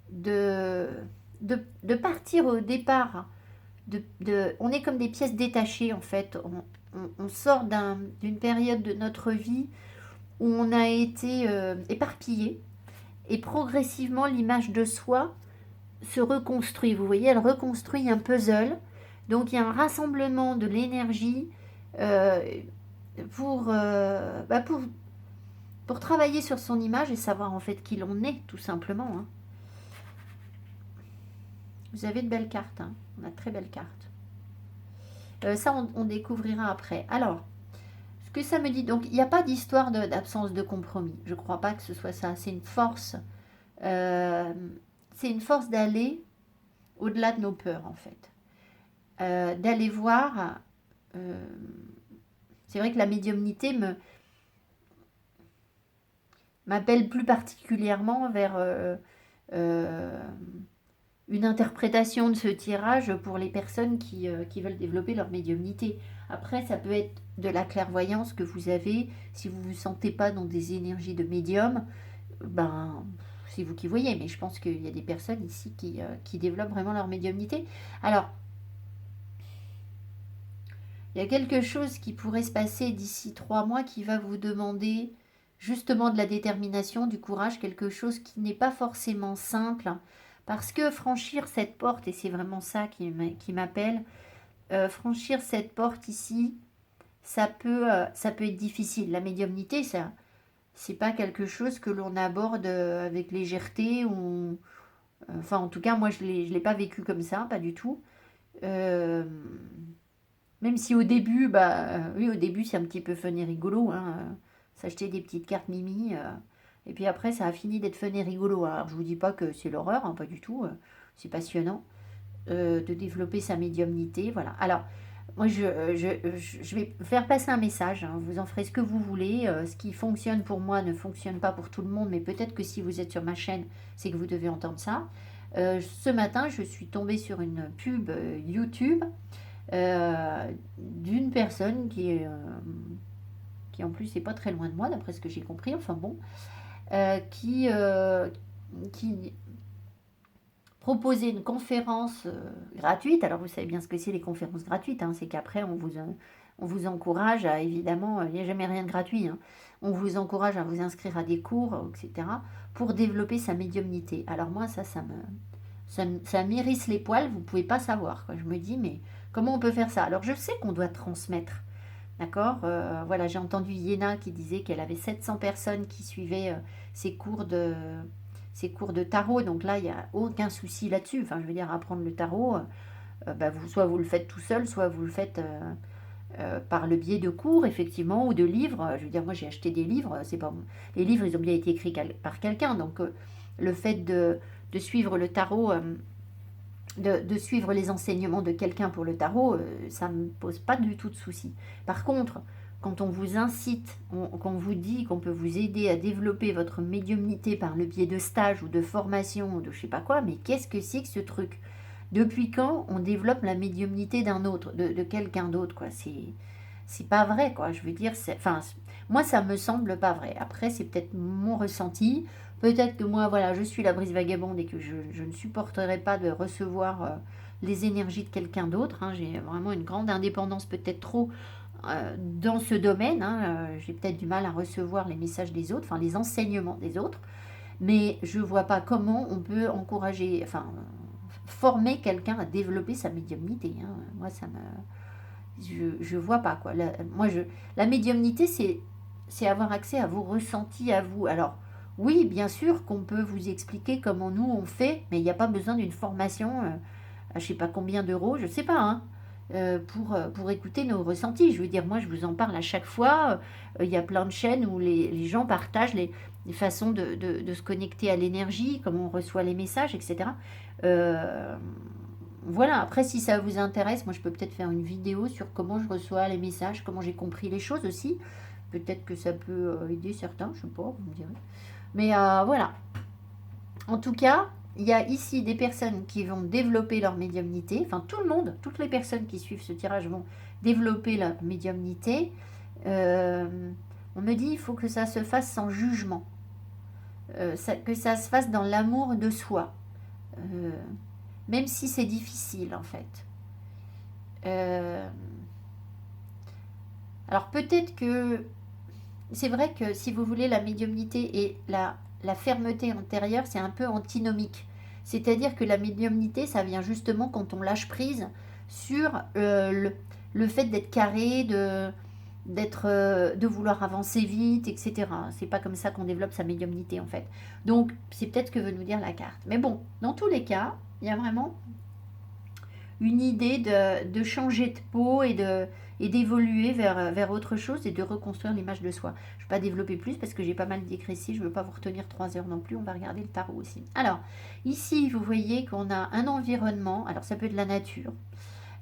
de partir au départ. On est comme des pièces détachées, en fait. On sort d'une période de notre vie où on a été éparpillé. Et progressivement, l'image de soi se reconstruit. Vous voyez, elle reconstruit un puzzle. Donc, il y a un rassemblement de l'énergie euh, pour travailler sur son image et savoir en fait qui l'on est, tout simplement, hein. Vous avez de belles cartes, hein. On a de très belles cartes. Ça, on découvrira après. Alors, ce que ça me dit, donc, il n'y a pas d'histoire d'absence de compromis. Je ne crois pas que ce soit ça. C'est une force. C'est une force d'aller au-delà de nos peurs, en fait. D'aller voir. C'est vrai que la médiumnité m'appelle plus particulièrement vers une interprétation de ce tirage pour les personnes qui veulent développer leur médiumnité. Après, ça peut être de la clairvoyance que vous avez. Si vous ne vous sentez pas dans des énergies de médium, ben, c'est vous qui voyez. Mais je pense qu'il y a des personnes ici qui développent vraiment leur médiumnité. Alors, il y a quelque chose qui pourrait se passer d'ici 3 mois qui va vous demander justement de la détermination, du courage, quelque chose qui n'est pas forcément simple. Parce que franchir cette porte, et c'est vraiment ça qui m'appelle, franchir cette porte ici, ça peut être difficile. La médiumnité, ça, c'est pas quelque chose que l'on aborde avec légèreté ou... Enfin, en tout cas, moi, je l'ai pas vécu comme ça, pas du tout. Euh, Même si au début, oui, au début, c'est un petit peu fun et rigolo, hein, s'acheter des petites cartes Mimi. Et puis après, ça a fini d'être fun et rigolo. Alors, je vous dis pas que c'est l'horreur, hein, pas du tout. C'est passionnant de développer sa médiumnité. Voilà. Alors, moi, je vais faire passer un message, hein. Vous en ferez ce que vous voulez. Ce qui fonctionne pour moi ne fonctionne pas pour tout le monde. Mais peut-être que si vous êtes sur ma chaîne, c'est que vous devez entendre ça. Ce matin, je suis tombée sur une pub YouTube d'une personne qui en plus n'est pas très loin de moi, d'après ce que j'ai compris, enfin bon, qui proposait une conférence gratuite. Alors vous savez bien ce que c'est les conférences gratuites, hein, c'est qu'après On vous encourage à, évidemment, il n'y a jamais rien de gratuit, hein. On vous encourage à vous inscrire à des cours, etc., pour développer sa médiumnité. Alors moi, ça m'érisse les poils, vous ne pouvez pas savoir, quoi. Je me dis, mais comment on peut faire ça? Alors je sais qu'on doit transmettre, d'accord. Voilà, j'ai entendu Yéna qui disait qu'elle avait 700 personnes qui suivaient ses cours de, ses cours de tarot, donc là, il n'y a aucun souci là-dessus. Enfin, je veux dire, apprendre le tarot, bah, soit vous le faites tout seul, soit vous le faites par le biais de cours, effectivement, ou de livres. Je veux dire, moi, j'ai acheté des livres, c'est pas... Les livres, ils ont bien été écrits par quelqu'un, donc le fait de suivre le tarot... de suivre les enseignements de quelqu'un pour le tarot, ça ne me pose pas du tout de soucis. Par contre, quand on vous incite, qu'on vous dit qu'on peut vous aider à développer votre médiumnité par le biais de stages ou de formations ou de je sais pas quoi, mais qu'est-ce que c'est que ce truc? Depuis quand on développe la médiumnité d'un autre, de quelqu'un d'autre, quoi? C'est pas vrai, quoi. Je veux dire, enfin, moi, ça me semble pas vrai. Après, c'est peut-être mon ressenti. Peut-être que moi, voilà, je suis la brise vagabonde et que je ne supporterai pas de recevoir les énergies de quelqu'un d'autre, hein. J'ai vraiment une grande indépendance, peut-être trop, dans ce domaine, hein. J'ai peut-être du mal à recevoir les messages des autres, enfin les enseignements des autres. Mais je ne vois pas comment on peut encourager, enfin, former quelqu'un à développer sa médiumnité, hein. Moi, ça me... Je vois pas, quoi. La médiumnité, c'est avoir accès à vos ressentis à vous. Alors, oui, bien sûr qu'on peut vous expliquer comment nous on fait, mais il n'y a pas besoin d'une formation à je sais pas combien d'euros, je sais pas, hein, pour écouter nos ressentis. Je veux dire, moi, je vous en parle à chaque fois. Il y a plein de chaînes où les gens partagent les façons de se connecter à l'énergie, comment on reçoit les messages, etc. Euh, voilà, après si ça vous intéresse, moi je peux peut-être faire une vidéo sur comment je reçois les messages, comment j'ai compris les choses aussi. Peut-être que ça peut aider certains, je sais pas, vous me direz. Mais voilà, en tout cas, il y a ici des personnes qui vont développer leur médiumnité. Enfin, tout le monde, toutes les personnes qui suivent ce tirage vont développer leur médiumnité. On me dit il faut que ça se fasse sans jugement. Que ça se fasse dans l'amour de soi. Euh, Même si c'est difficile, en fait. Euh, alors peut-être que c'est vrai que si vous voulez la médiumnité et la fermeté intérieure, c'est un peu antinomique. C'est-à-dire que la médiumnité, ça vient justement quand on lâche prise sur le fait d'être carré, de vouloir avancer vite, etc. C'est pas comme ça qu'on développe sa médiumnité en fait. Donc c'est peut-être ce que veut nous dire la carte. Mais bon, dans tous les cas, il y a vraiment une idée de changer de peau et d'évoluer vers autre chose et de reconstruire l'image de soi. Je ne vais pas développer plus parce que j'ai pas mal d'écrits ici, je ne veux pas vous retenir 3 heures non plus, on va regarder le tarot aussi. Alors, ici, vous voyez qu'on a un environnement, alors ça peut être la nature.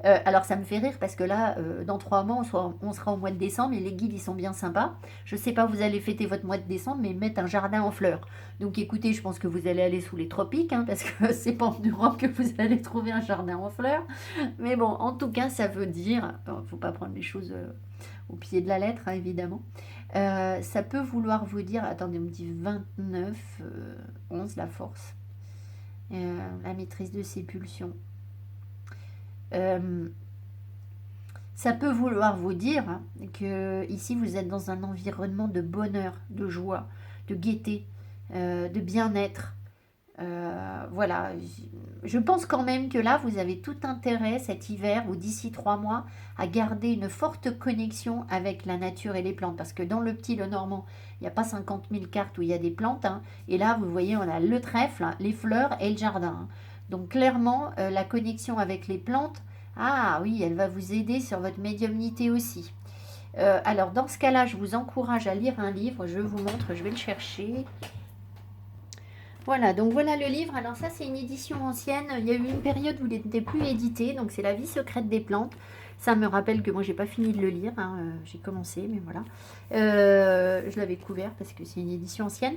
Alors ça me fait rire parce que là, dans 3 mois, on sera au mois de décembre et les guides, ils sont bien sympas. Je sais pas, vous allez fêter votre mois de décembre, mais mettre un jardin en fleurs. Donc écoutez, je pense que vous allez aller sous les tropiques, hein, parce que c'est pas en Europe que vous allez trouver un jardin en fleurs. Mais bon, en tout cas, ça veut dire, faut pas prendre les choses au pied de la lettre, hein, évidemment. Ça peut vouloir vous dire, attendez, on me dit 29, 11, la force. La maîtrise de ses pulsions. Euh, Ça peut vouloir vous dire hein, que ici vous êtes dans un environnement de bonheur, de joie, de gaieté, de bien-être. Voilà, je pense quand même que là vous avez tout intérêt cet hiver ou d'ici 3 mois à garder une forte connexion avec la nature et les plantes. Parce que dans le petit Lenormand, il n'y a pas 50 000 cartes où il y a des plantes, hein. Et là vous voyez, on a le trèfle, hein, les fleurs et le jardin, hein. Donc clairement, la connexion avec les plantes, ah oui, elle va vous aider sur votre médiumnité aussi. Alors dans ce cas-là, je vous encourage à lire un livre. Je vous montre, je vais le chercher. Voilà, donc voilà le livre. Alors ça, c'est une édition ancienne. Il y a eu une période où il n'était plus édité. Donc c'est La vie secrète des plantes. Ça me rappelle que moi, j'ai pas fini de le lire, hein. J'ai commencé, mais voilà. Je l'avais couvert parce que c'est une édition ancienne.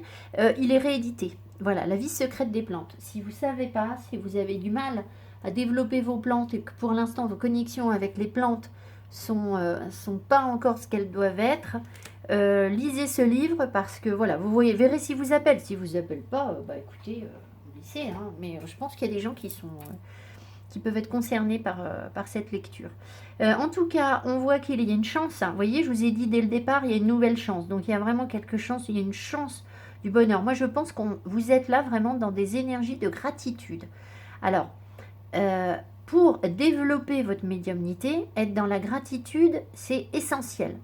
Il est réédité. Voilà, La vie secrète des plantes. Si vous ne savez pas, si vous avez du mal à développer vos plantes et que pour l'instant, vos connexions avec les plantes sont pas encore ce qu'elles doivent être, lisez ce livre parce que voilà, vous voyez, verrez si vous appelle. Si vous appelle pas, bah écoutez, vous laissez, hein. Mais je pense qu'il y a des gens qui peuvent être concernés par cette lecture. En tout cas, on voit qu'il y a une chance. Hein. Vous voyez, je vous ai dit dès le départ, il y a une nouvelle chance. Donc, il y a vraiment quelque chose, il y a une chance du bonheur. Moi, je pense que vous êtes là vraiment dans des énergies de gratitude. Alors, pour développer votre médiumnité, être dans la gratitude, c'est essentiel.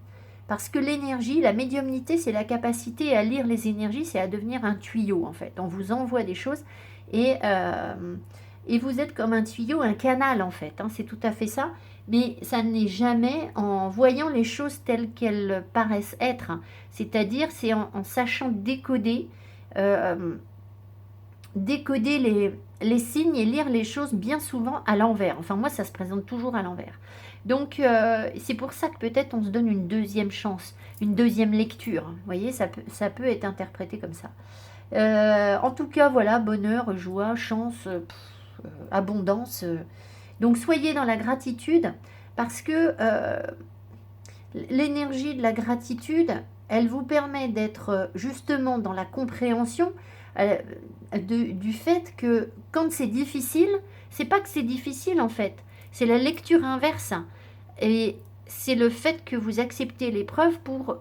Parce que l'énergie, la médiumnité, c'est la capacité à lire les énergies, c'est à devenir un tuyau en fait. On vous envoie des choses et vous êtes comme un tuyau, un canal en fait. Hein, c'est tout à fait ça. Mais ça n'est jamais en voyant les choses telles qu'elles paraissent être. Hein. C'est-à-dire, c'est en sachant décoder, les signes et lire les choses bien souvent à l'envers. Enfin, moi, ça se présente toujours à l'envers. Donc, c'est pour ça que peut-être on se donne une deuxième chance, une deuxième lecture. Vous voyez, ça peut être interprété comme ça. En tout cas, voilà, bonheur, joie, chance, abondance. Donc, soyez dans la gratitude parce que l'énergie de la gratitude, elle vous permet d'être justement dans la compréhension du fait que quand c'est difficile, c'est pas que c'est difficile en fait, c'est la lecture inverse. Et c'est le fait que vous acceptez l'épreuve pour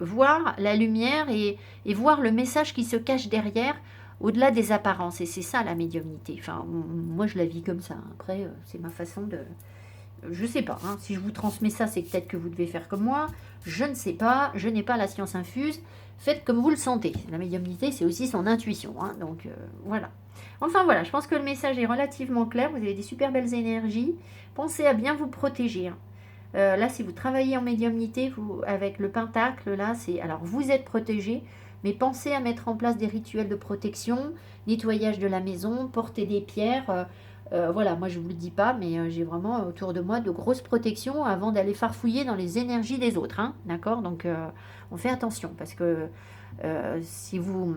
voir la lumière et voir le message qui se cache derrière, au-delà des apparences. Et c'est ça la médiumnité. Enfin, moi je la vis comme ça. Après, c'est ma façon de... Je sais pas, hein. Si je vous transmets ça, c'est peut-être que vous devez faire comme moi. Je ne sais pas, je n'ai pas la science infuse. Faites comme vous le sentez. La médiumnité, c'est aussi son intuition. Hein. Donc, voilà. Enfin, voilà, je pense que le message est relativement clair. Vous avez des super belles énergies. Pensez à bien vous protéger. Hein. Là, si vous travaillez en médiumnité, avec le pentacle, là, c'est... Alors, vous êtes protégé, mais pensez à mettre en place des rituels de protection, nettoyage de la maison, porter des pierres... voilà, moi je ne vous le dis pas, mais j'ai vraiment autour de moi de grosses protections avant d'aller farfouiller dans les énergies des autres. Hein, d'accord. Donc on fait attention parce que si vous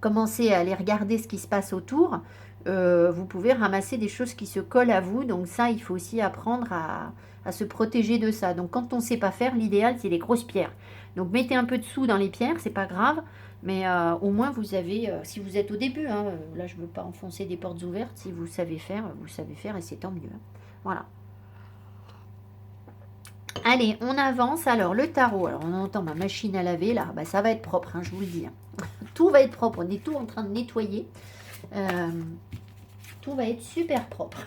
commencez à aller regarder ce qui se passe autour, vous pouvez ramasser des choses qui se collent à vous. Donc ça, il faut aussi apprendre à se protéger de ça. Donc quand on ne sait pas faire, l'idéal c'est les grosses pierres. Donc mettez un peu de sous dans les pierres, c'est pas grave. Mais au moins, vous avez, si vous êtes au début, hein, là, je ne veux pas enfoncer des portes ouvertes. Si vous savez faire et c'est tant mieux. Hein. Voilà. Allez, on avance. Alors, le tarot. Alors, on entend ma machine à laver, là. Bah, ça va être propre, hein, je vous le dis. Hein. Tout va être propre. On est tout en train de nettoyer. Tout va être super propre.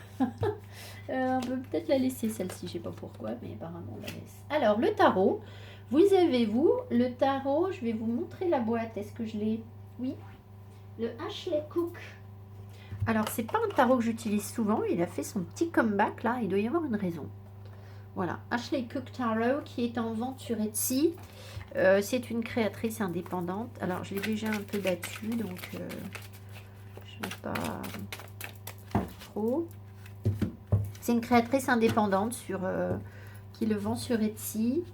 On peut peut-être la laisser, celle-ci. Je ne sais pas pourquoi, mais apparemment, on la laisse. Alors, le tarot. Vous avez, le tarot, je vais vous montrer la boîte. Est-ce que je l'ai? Oui. Le Ashley Cook. Alors, c'est pas un tarot que j'utilise souvent. Il a fait son petit comeback, là. Il doit y avoir une raison. Voilà. Ashley Cook Tarot, qui est en vente sur Etsy. C'est une créatrice indépendante. Alors, je l'ai déjà un peu battue, donc je ne vais pas faire trop. C'est une créatrice indépendante qui le vend sur Etsy.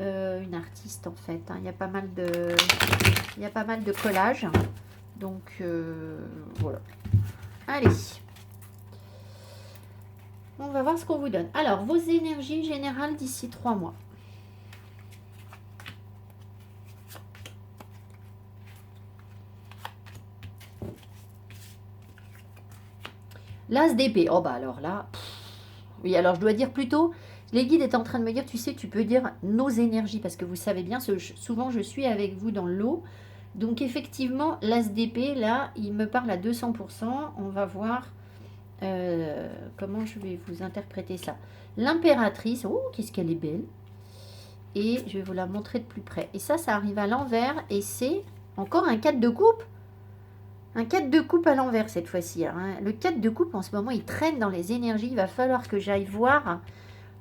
Une artiste en fait. Hein. Il y a pas mal de collages. Donc voilà. Allez. On va voir ce qu'on vous donne. Alors, vos énergies générales d'ici 3 mois. L'as d'épée. Oh bah alors là. Oui, alors je dois dire plutôt... Les guides étaient en train de me dire, tu sais, tu peux dire nos énergies, parce que vous savez bien, souvent je suis avec vous dans l'eau. Donc effectivement, l'as d'épée, là, il me parle à 200%. On va voir comment je vais vous interpréter ça. L'impératrice, oh, qu'est-ce qu'elle est belle. Et je vais vous la montrer de plus près. Et ça arrive à l'envers, et c'est encore un 4 de coupe. Un 4 de coupe à l'envers cette fois-ci. Hein. Le 4 de coupe, en ce moment, il traîne dans les énergies. Il va falloir que j'aille voir...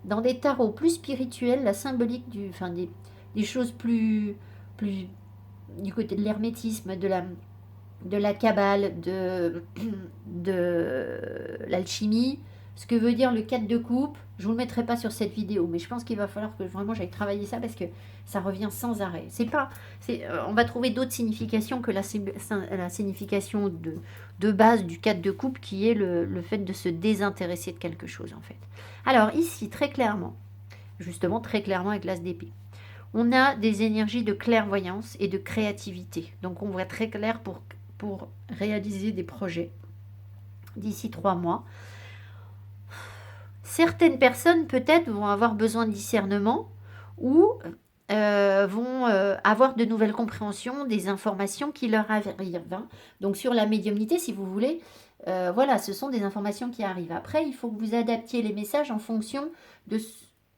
Dans des tarots plus spirituels, la symbolique des choses plus du côté de l'hermétisme, de la cabale, de l'alchimie, ce que veut dire le 4 de coupe, je ne vous le mettrai pas sur cette vidéo, mais je pense qu'il va falloir que vraiment j'aille travailler ça parce que ça revient sans arrêt. On va trouver d'autres significations que la signification de base du 4 de coupe qui est le fait de se désintéresser de quelque chose en fait. Alors ici, très clairement, justement très clairement avec l'as d'épée, on a des énergies de clairvoyance et de créativité. Donc on voit très clair pour réaliser des projets d'ici 3 mois. Certaines personnes peut-être vont avoir besoin de discernement ou vont avoir de nouvelles compréhensions des informations qui leur arrivent, hein. Donc sur la médiumnité, si vous voulez, voilà, ce sont des informations qui arrivent. Après, il faut que vous adaptiez les messages en fonction de,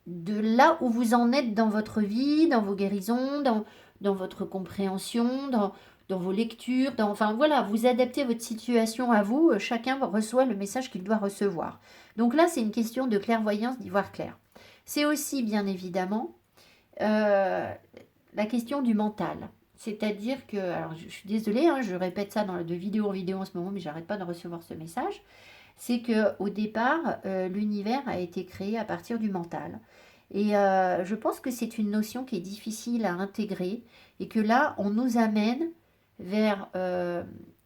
de là où vous en êtes dans votre vie, dans vos guérisons, dans votre compréhension, dans vos lectures, enfin voilà, vous adaptez votre situation à vous, chacun reçoit le message qu'il doit recevoir. Donc là, c'est une question de clairvoyance, d'y voir clair. C'est aussi, bien évidemment, la question du mental. C'est-à-dire que, alors je suis désolée, hein, je répète ça de vidéo en vidéo en ce moment, mais j'arrête pas de recevoir ce message. C'est que au départ, l'univers a été créé à partir du mental. Et je pense que c'est une notion qui est difficile à intégrer et que là, on nous amène vers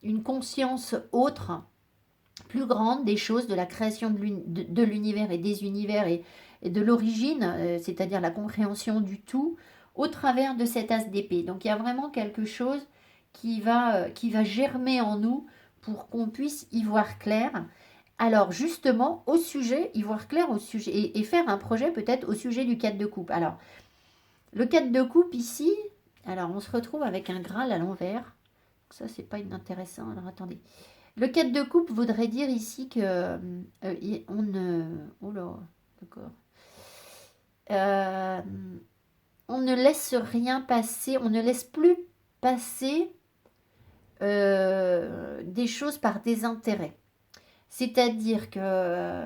une conscience autre, plus grande des choses, de la création de l'univers et des univers et de l'origine, c'est-à-dire la compréhension du tout, au travers de cet as d'épée. Donc il y a vraiment quelque chose qui va germer en nous pour qu'on puisse y voir clair. Alors justement, au sujet, y voir clair au sujet, et faire un projet peut-être au sujet du 4 de coupe. Alors, le 4 de coupe ici, alors on se retrouve avec un Graal à l'envers. Ça, c'est pas inintéressant. Alors attendez. Le 4 de coupe voudrait dire ici que on ne... Oh là, d'accord. Euh, on ne laisse rien passer, on ne laisse plus passer des choses par désintérêt. C'est-à-dire que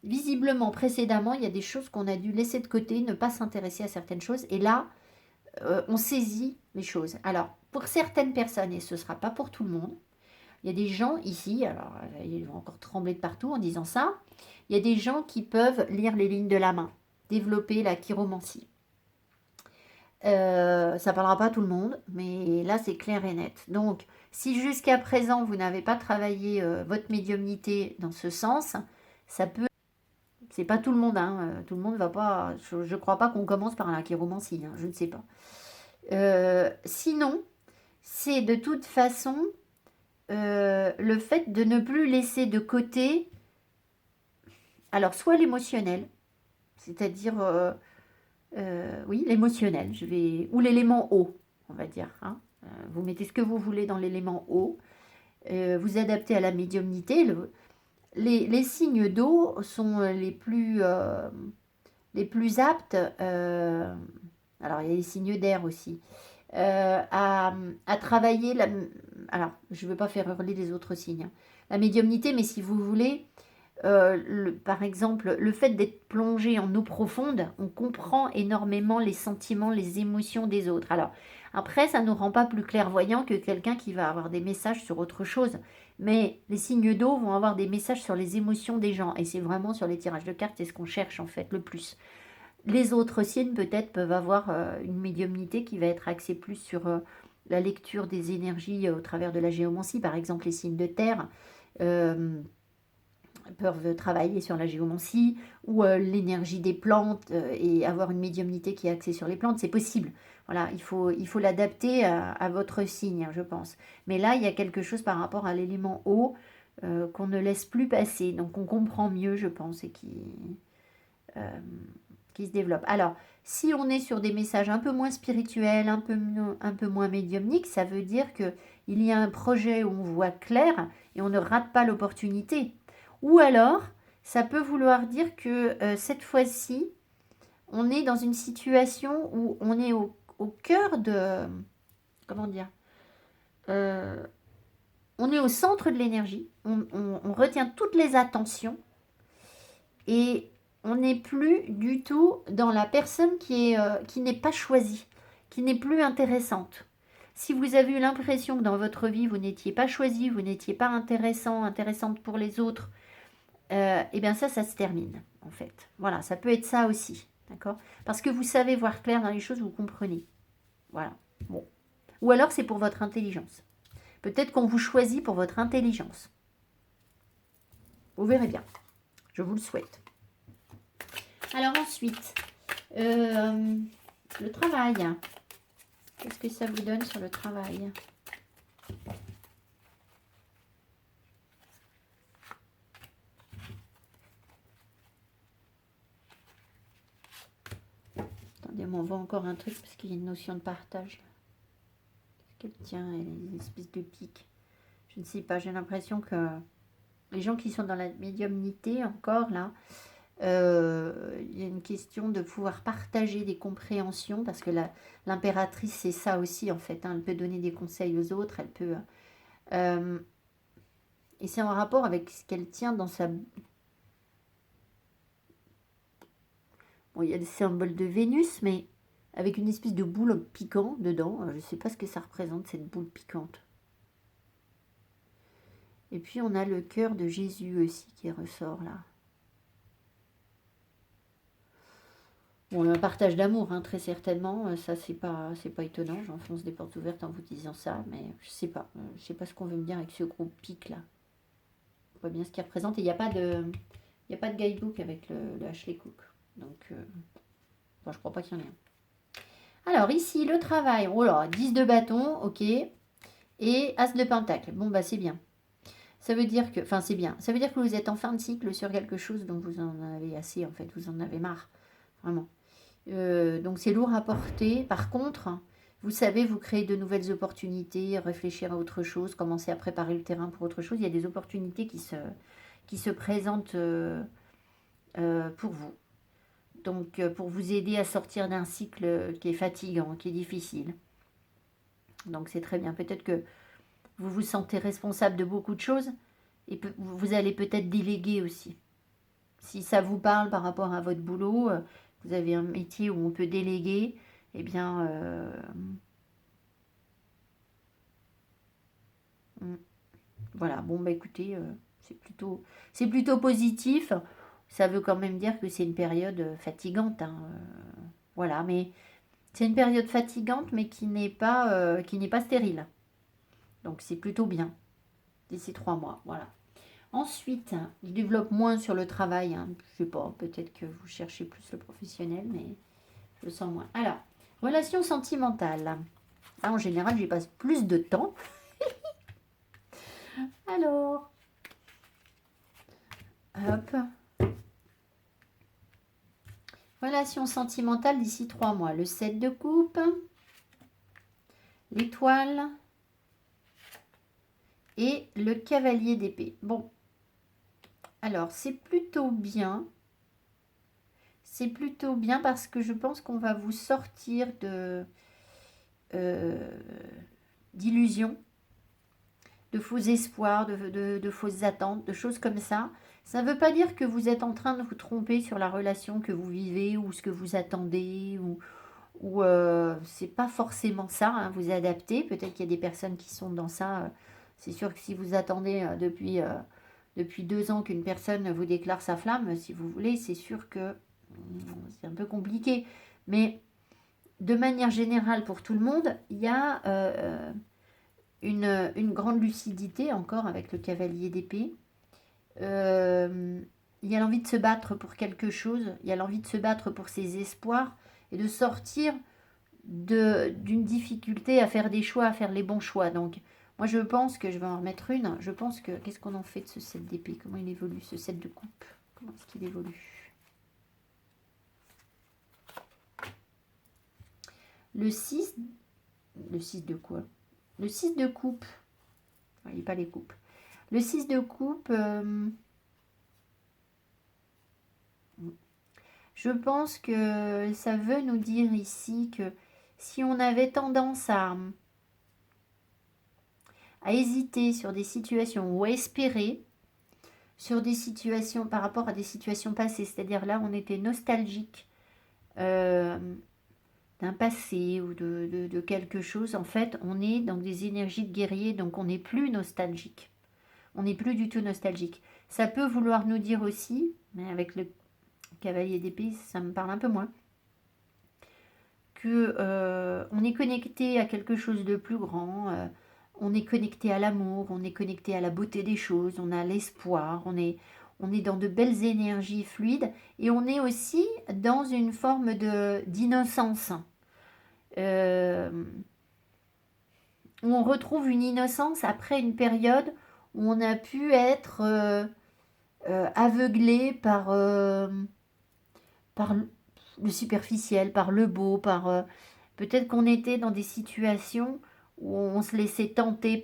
visiblement, précédemment, il y a des choses qu'on a dû laisser de côté, ne pas s'intéresser à certaines choses. Et là, on saisit les choses. Alors, pour certaines personnes, et ce ne sera pas pour tout le monde, il y a des gens ici, alors ils vont encore trembler de partout en disant ça, il y a des gens qui peuvent lire les lignes de la main, développer la chiromancie. Ça parlera pas à tout le monde, mais là c'est clair et net. Donc, si jusqu'à présent vous n'avez pas travaillé votre médiumnité dans ce sens, ça peut. C'est pas tout le monde, hein. Tout le monde va pas. Je crois pas qu'on commence par la chiromancie, hein, je ne sais pas. Sinon, c'est de toute façon le fait de ne plus laisser de côté, alors soit l'émotionnel, c'est-à-dire, oui, l'émotionnel, ou l'élément eau, on va dire, hein. Vous mettez ce que vous voulez dans l'élément eau, vous adaptez à la médiumnité. Les signes d'eau sont les plus aptes, alors il y a les signes d'air aussi, à travailler alors je ne veux pas faire hurler les autres signes, hein, la médiumnité, mais si vous voulez, par exemple, le fait d'être plongé en eau profonde, on comprend énormément les sentiments, les émotions des autres. Alors, après, ça ne nous rend pas plus clairvoyants que quelqu'un qui va avoir des messages sur autre chose. Mais les signes d'eau vont avoir des messages sur les émotions des gens. Et c'est vraiment sur les tirages de cartes, c'est ce qu'on cherche en fait le plus. Les autres signes peut-être peuvent avoir une médiumnité qui va être axée plus sur la lecture des énergies au travers de la géomancie. Par exemple, les signes de terre peuvent travailler sur la géomancie ou l'énergie des plantes et avoir une médiumnité qui est axée sur les plantes. C'est possible. Voilà, il faut l'adapter à votre signe, je pense. Mais là, il y a quelque chose par rapport à l'élément eau qu'on ne laisse plus passer. Donc, on comprend mieux, je pense, et qui se développe. Alors, si on est sur des messages un peu moins spirituels, un peu moins médiumniques, ça veut dire qu'il y a un projet où on voit clair et on ne rate pas l'opportunité. Ou alors, ça peut vouloir dire que cette fois-ci, on est dans une situation où on est au cœur de... Comment dire on est au centre de l'énergie, on retient toutes les attentions et on n'est plus du tout dans la personne qui n'est pas choisie, qui n'est plus intéressante. Si vous avez eu l'impression que dans votre vie, vous n'étiez pas choisi, vous n'étiez pas intéressante pour les autres, et bien ça se termine, en fait. Voilà, ça peut être ça aussi, d'accord? Parce que vous savez voir clair dans les choses, vous comprenez. Voilà, bon. Ou alors c'est pour votre intelligence. Peut-être qu'on vous choisit pour votre intelligence. Vous verrez bien. Je vous le souhaite. Alors ensuite, le travail. Qu'est-ce que ça vous donne sur le travail ? Attendez, on voit encore un truc parce qu'il y a une notion de partage. Qu'est-ce qu'elle tient? Elle a une espèce de pic. Je ne sais pas, j'ai l'impression que les gens qui sont dans la médiumnité encore là, il y a une question de pouvoir partager des compréhensions parce que l'impératrice c'est ça aussi en fait, hein, elle peut donner des conseils aux autres, elle peut... et c'est en rapport avec ce qu'elle tient dans sa... Bon, il y a des symboles de Vénus, mais avec une espèce de boule piquant dedans. Je ne sais pas ce que ça représente, cette boule piquante. Et puis, on a le cœur de Jésus aussi qui ressort là. Bon, un partage d'amour, hein, très certainement. Ça, c'est pas étonnant. J'enfonce des portes ouvertes en vous disant ça, mais je sais pas. Je sais pas ce qu'on veut me dire avec ce gros pic là. On voit bien ce qu'il représente. Et il n'y a pas de guidebook avec le Ashley Cook. Donc, enfin, je crois pas qu'il y en ait un. Alors, ici, le travail. Oh là, 10 de bâton, ok. Et As de pentacle. Bon, bah, c'est bien. Ça veut dire que... Enfin, c'est bien. Ça veut dire que vous êtes en fin de cycle sur quelque chose dont vous en avez assez, en fait. Vous en avez marre. Vraiment. Donc, c'est lourd à porter. Par contre, vous savez, vous créez de nouvelles opportunités, réfléchir à autre chose, commencer à préparer le terrain pour autre chose. Il y a des opportunités qui se présentent pour vous. Donc, pour vous aider à sortir d'un cycle qui est fatigant, qui est difficile. Donc, c'est très bien. Peut-être que vous vous sentez responsable de beaucoup de choses et vous allez peut-être déléguer aussi. Si ça vous parle par rapport à votre boulot, vous avez un métier où on peut déléguer, eh bien, voilà. Bon, bah écoutez, c'est plutôt positif. Ça veut quand même dire que c'est une période fatigante, hein, voilà, mais c'est une période fatigante, mais qui n'est pas stérile. Donc c'est plutôt bien, d'ici 3 mois, voilà. Ensuite, je développe moins sur le travail, hein. Je sais pas, peut-être que vous cherchez plus le professionnel, mais je le sens moins. Alors, relation sentimentale. Là, en général, j'y passe plus de temps. Alors, hop. Relation sentimentale d'ici 3 mois. Le 7 de coupe, l'étoile et le cavalier d'épée. Bon, alors c'est plutôt bien. C'est plutôt bien parce que je pense qu'on va vous sortir d'illusions, de faux espoirs, de fausses attentes, de choses comme ça. Ça ne veut pas dire que vous êtes en train de vous tromper sur la relation que vous vivez ou ce que vous attendez ou c'est pas forcément ça, hein, vous adaptez. Peut-être qu'il y a des personnes qui sont dans ça. C'est sûr que si vous attendez depuis 2 ans qu'une personne vous déclare sa flamme, si vous voulez, c'est sûr que c'est un peu compliqué. Mais de manière générale, pour tout le monde, il y a une grande lucidité encore avec le cavalier d'épée. Il y a l'envie de se battre pour quelque chose, il y a l'envie de se battre pour ses espoirs et de sortir d'une difficulté à faire des choix, à faire les bons choix. Donc, moi, je pense que je vais en remettre une. Je pense que... Qu'est-ce qu'on en fait de ce 7 d'épée? Comment il évolue, ce 7 de coupe? Comment est-ce qu'il évolue? Le 6... Le 6 de quoi? Le 6 de coupe. Il n'y a pas les coupes. Le 6 de coupe... Je pense que ça veut nous dire ici que si on avait tendance à hésiter sur des situations ou à espérer sur des situations par rapport à des situations passées, c'est-à-dire là on était nostalgique d'un passé ou de quelque chose, en fait on est dans des énergies de guerrier, donc on n'est plus nostalgique. On n'est plus du tout nostalgique. Ça peut vouloir nous dire aussi, mais avec le cavalier d'épée, ça me parle un peu moins, que on est connecté à quelque chose de plus grand, on est connecté à l'amour, on est connecté à la beauté des choses, on a l'espoir, on est dans de belles énergies fluides et on est aussi dans une forme d'innocence. Où on retrouve une innocence après une période où on a pu être aveuglé par le superficiel, par le beau, par... peut-être qu'on était dans des situations où on se laissait tenter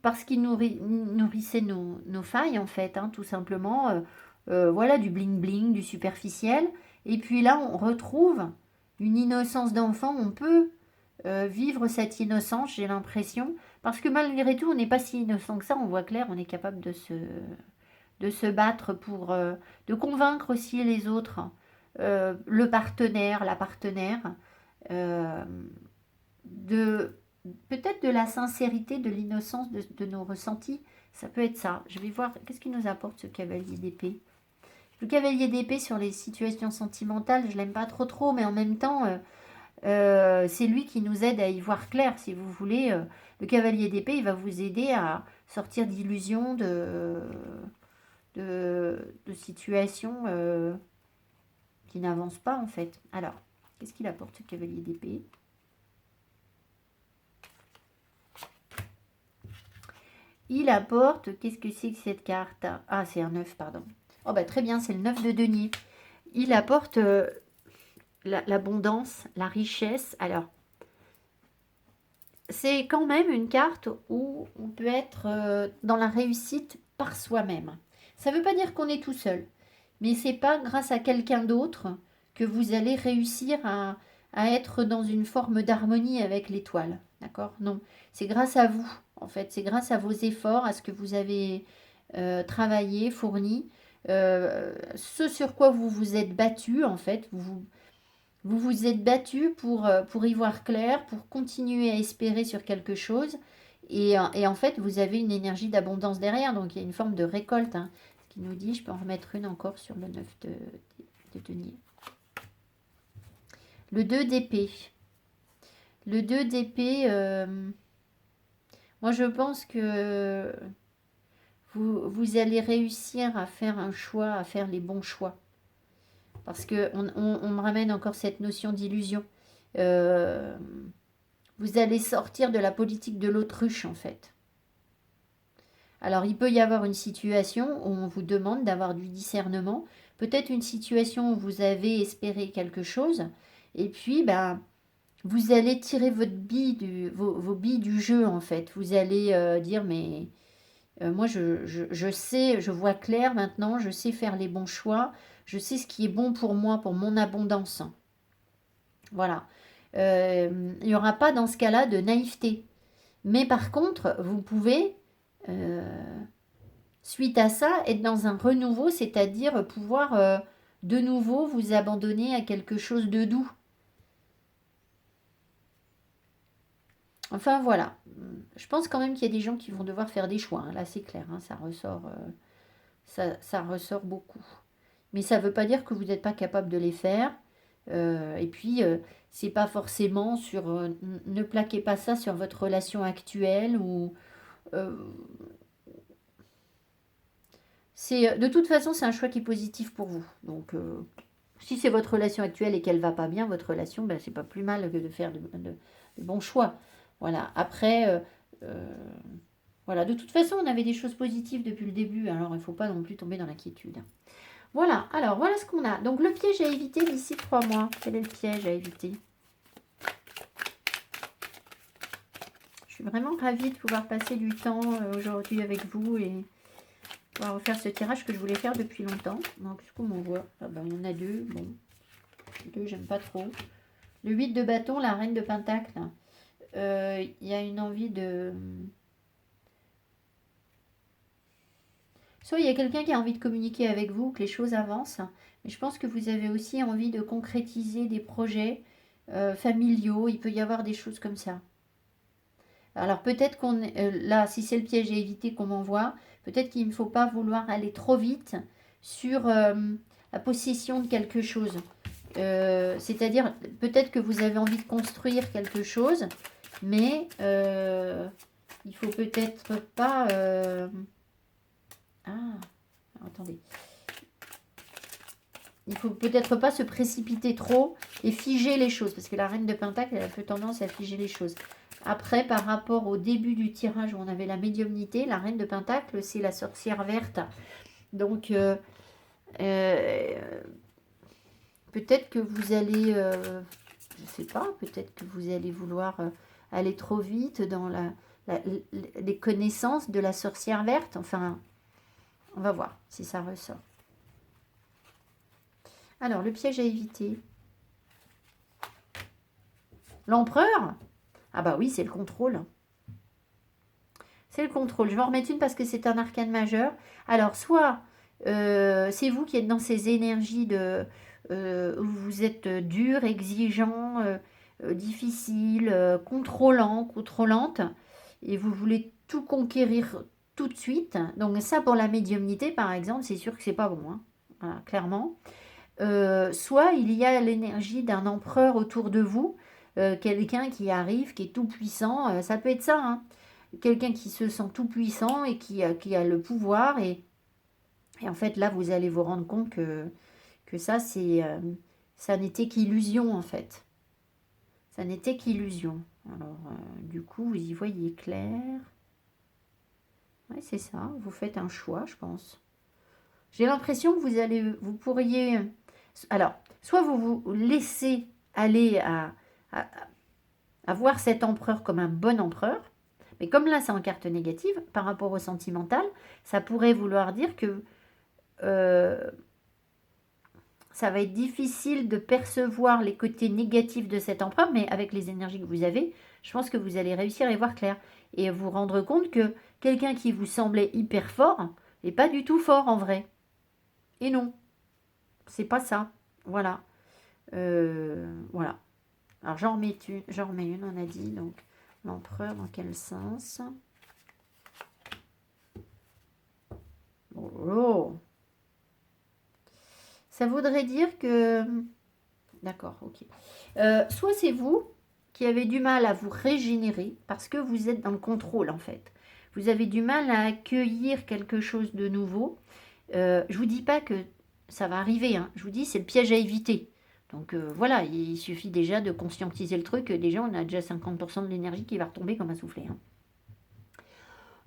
parce qu'il nourrissait nos failles, en fait, hein, tout simplement. Voilà, du bling-bling, du superficiel. Et puis là, on retrouve une innocence d'enfant. On peut vivre cette innocence, j'ai l'impression. Parce que malgré tout, on n'est pas si innocent que ça. On voit clair, on est capable de se battre pour... de convaincre aussi les autres. Le partenaire, la partenaire. euh, de peut-être de la sincérité, de l'innocence de nos ressentis. Ça peut être ça. Je vais voir, qu'est-ce qu'il nous apporte ce cavalier d'épée. Le cavalier d'épée sur les situations sentimentales, je l'aime pas trop, mais en même temps, c'est lui qui nous aide à y voir clair, si vous voulez. Le cavalier d'épée, il va vous aider à sortir d'illusions, de situations qui n'avancent pas, en fait. Alors, qu'est-ce qu'il apporte, ce cavalier d'épée? Il apporte, qu'est-ce que c'est que cette carte? Ah, c'est un 9, pardon. Oh, bah très bien, c'est le 9 de denier. Il apporte l'abondance, la richesse. Alors, c'est quand même une carte où on peut être dans la réussite par soi-même. Ça ne veut pas dire qu'on est tout seul, mais c'est pas grâce à quelqu'un d'autre que vous allez réussir à être dans une forme d'harmonie avec l'étoile. D'accord? Non, c'est grâce à vous, en fait. C'est grâce à vos efforts, à ce que vous avez travaillé, fourni, ce sur quoi vous vous êtes battu, en fait. Vous vous êtes battu pour y voir clair, pour continuer à espérer sur quelque chose. Et en fait, vous avez une énergie d'abondance derrière. Donc, il y a une forme de récolte. Hein. Ce qui nous dit, je peux en remettre une encore sur le 9 de denier. Le 2 d'épée. Le 2 d'épée, moi je pense que vous allez réussir à faire un choix, à faire les bons choix. Parce que on me ramène encore cette notion d'illusion. Euh, vous allez sortir de la politique de l'autruche, en fait. Alors, il peut y avoir une situation où on vous demande d'avoir du discernement. Peut-être une situation où vous avez espéré quelque chose. Et puis, ben, vous allez tirer vos billes du jeu, en fait. Vous allez dire, mais moi, je sais, je vois clair maintenant, je sais faire les bons choix. Je sais ce qui est bon pour moi, pour mon abondance. Voilà. Il n'y aura pas dans ce cas-là de naïveté. Mais par contre, vous pouvez, suite à ça, être dans un renouveau, c'est-à-dire pouvoir de nouveau vous abandonner à quelque chose de doux. Enfin voilà. Je pense quand même qu'il y a des gens qui vont devoir faire des choix. Hein. Là, c'est clair, hein, ça ressort, ça ressort beaucoup. Mais ça ne veut pas dire que vous n'êtes pas capable de les faire. Et puis, c'est pas forcément sur... ne plaquez pas ça sur votre relation actuelle ou... euh, de toute façon, c'est un choix qui est positif pour vous. Donc, si c'est votre relation actuelle et qu'elle va pas bien, votre relation, ben, c'est pas plus mal que de faire de bons choix. Voilà. Après, euh, voilà. De toute façon, on avait des choses positives depuis le début. Alors, il ne faut pas non plus tomber dans l'inquiétude. Voilà. Alors, voilà ce qu'on a. Donc, le piège à éviter d'ici 3 mois. Quel est le piège à éviter? Je suis vraiment ravie de pouvoir passer du temps aujourd'hui avec vous et pouvoir refaire ce tirage que je voulais faire depuis longtemps. Donc, qu'est-ce qu'on m'envoie? Ah ben, il y en a 2. Bon, 2, j'aime pas trop. Le 8 de bâton, la reine de pentacle. Il y a une envie de... Soit il y a quelqu'un qui a envie de communiquer avec vous, que les choses avancent. Mais je pense que vous avez aussi envie de concrétiser des projets familiaux. Il peut y avoir des choses comme ça. Alors peut-être qu'on là, si c'est le piège à éviter qu'on m'envoie, peut-être qu'il ne faut pas vouloir aller trop vite sur la possession de quelque chose. C'est-à-dire, peut-être que vous avez envie de construire quelque chose, mais il faut peut-être pas... Ah, attendez. Il faut peut-être pas se précipiter trop et figer les choses, parce que la reine de Pentacle, elle a un peu tendance à figer les choses. Après, par rapport au début du tirage où on avait la médiumnité, la reine de Pentacle, c'est la sorcière verte. Donc, Euh, Peut-être que vous allez, je ne sais pas, peut-être que vous allez vouloir aller trop vite dans les connaissances de la sorcière verte. Enfin, on va voir si ça ressort. Alors, le piège à éviter. L'empereur? Ah bah oui, c'est le contrôle. C'est le contrôle. Je vais en remettre une parce que c'est un arcane majeur. Alors, soit c'est vous qui êtes dans ces énergies où vous êtes dur, exigeant, difficile, contrôlante, et vous voulez tout conquérir tout de suite. Donc ça, pour la médiumnité, par exemple, c'est sûr que c'est pas bon, hein. Voilà, clairement. Soit il y a l'énergie d'un empereur autour de vous, quelqu'un qui arrive, qui est tout puissant, ça peut être ça, hein. Quelqu'un qui se sent tout puissant et qui a le pouvoir, et en fait là vous allez vous rendre compte que ça n'était qu'illusion en fait. Ça n'était qu'illusion. Alors du coup vous y voyez clair. Ouais, c'est ça, vous faites un choix, je pense. J'ai l'impression que vous pourriez... Alors, soit vous vous laissez aller à, à voir cet empereur comme un bon empereur, mais comme là c'est en carte négative, par rapport au sentimental, ça pourrait vouloir dire que euh, ça va être difficile de percevoir les côtés négatifs de cet empereur, mais avec les énergies que vous avez, je pense que vous allez réussir à y voir clair et vous rendre compte que quelqu'un qui vous semblait hyper fort n'est pas du tout fort en vrai. Et non, c'est pas ça. Voilà. Voilà. Alors j'en remets une, on a dit. Donc l'empereur, dans quel sens? Oh. Ça voudrait dire que... D'accord, ok. Soit c'est vous qui avez du mal à vous régénérer parce que vous êtes dans le contrôle en fait. Vous avez du mal à accueillir quelque chose de nouveau. Je vous dis pas que ça va arriver, hein. Je vous dis c'est le piège à éviter. Donc voilà, il suffit déjà de conscientiser le truc. Déjà, on a déjà 50% de l'énergie qui va retomber comme un soufflet, hein.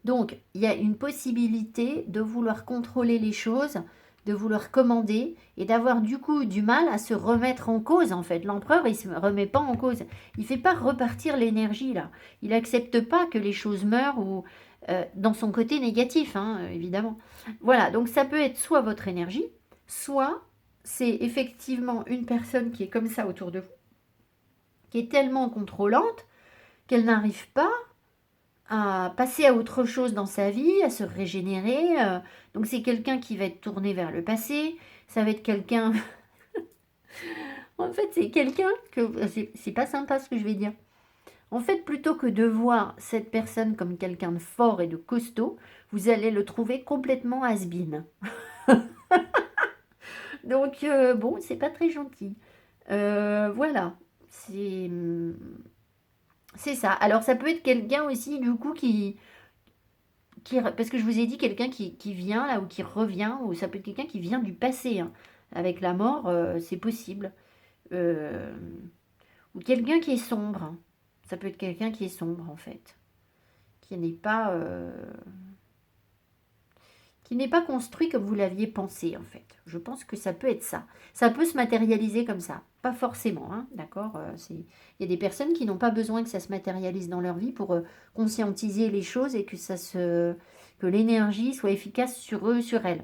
Donc, il y a une possibilité de vouloir contrôler les choses, de vouloir commander et d'avoir du coup du mal à se remettre en cause en fait. L'empereur, il ne se remet pas en cause. Il ne fait pas repartir l'énergie là. Il n'accepte pas que les choses meurent ou dans son côté négatif, hein, évidemment. Voilà, donc ça peut être soit votre énergie, soit c'est effectivement une personne qui est comme ça autour de vous, qui est tellement contrôlante qu'elle n'arrive pas à passer à autre chose dans sa vie, à se régénérer. Donc c'est quelqu'un qui va être tourné vers le passé. Ça va être quelqu'un... En fait, c'est quelqu'un que... C'est pas sympa ce que je vais dire. En fait, plutôt que de voir cette personne comme quelqu'un de fort et de costaud, vous allez le trouver complètement has-been. Donc, bon, c'est pas très gentil. Voilà. C'est ça. Alors, ça peut être quelqu'un aussi, du coup, parce que je vous ai dit quelqu'un qui vient là ou qui revient, ou ça peut être quelqu'un qui vient du passé, hein. Avec la mort, c'est possible. Euh, ou quelqu'un qui est sombre, hein. Ça peut être quelqu'un qui est sombre en fait, qui n'est pas, euh, qui n'est pas construit comme vous l'aviez pensé en fait. Je pense que ça peut être ça. Ça peut se matérialiser comme ça. Pas forcément, hein, d'accord. Il y a des personnes qui n'ont pas besoin que ça se matérialise dans leur vie pour conscientiser les choses et que l'énergie soit efficace sur eux, sur elles.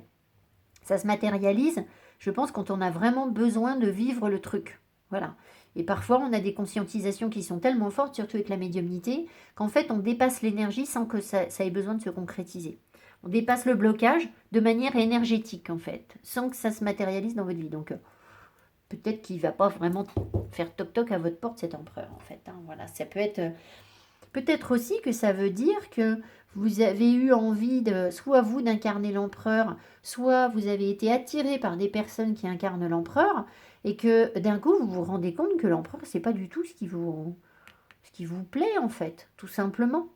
Ça se matérialise, je pense, quand on a vraiment besoin de vivre le truc. Voilà. Et parfois, on a des conscientisations qui sont tellement fortes, surtout avec la médiumnité, qu'en fait, on dépasse l'énergie sans que ça ait besoin de se concrétiser. On dépasse le blocage de manière énergétique, en fait, sans que ça se matérialise dans votre vie. Donc, peut-être qu'il ne va pas vraiment faire toc-toc à votre porte, cet empereur, en fait, hein. Voilà, ça peut être... Peut-être aussi que ça veut dire que vous avez eu envie de, soit vous d'incarner l'empereur, soit vous avez été attiré par des personnes qui incarnent l'empereur, et que d'un coup vous vous rendez compte que l'empereur c'est pas du tout ce qui vous plaît en fait, tout simplement,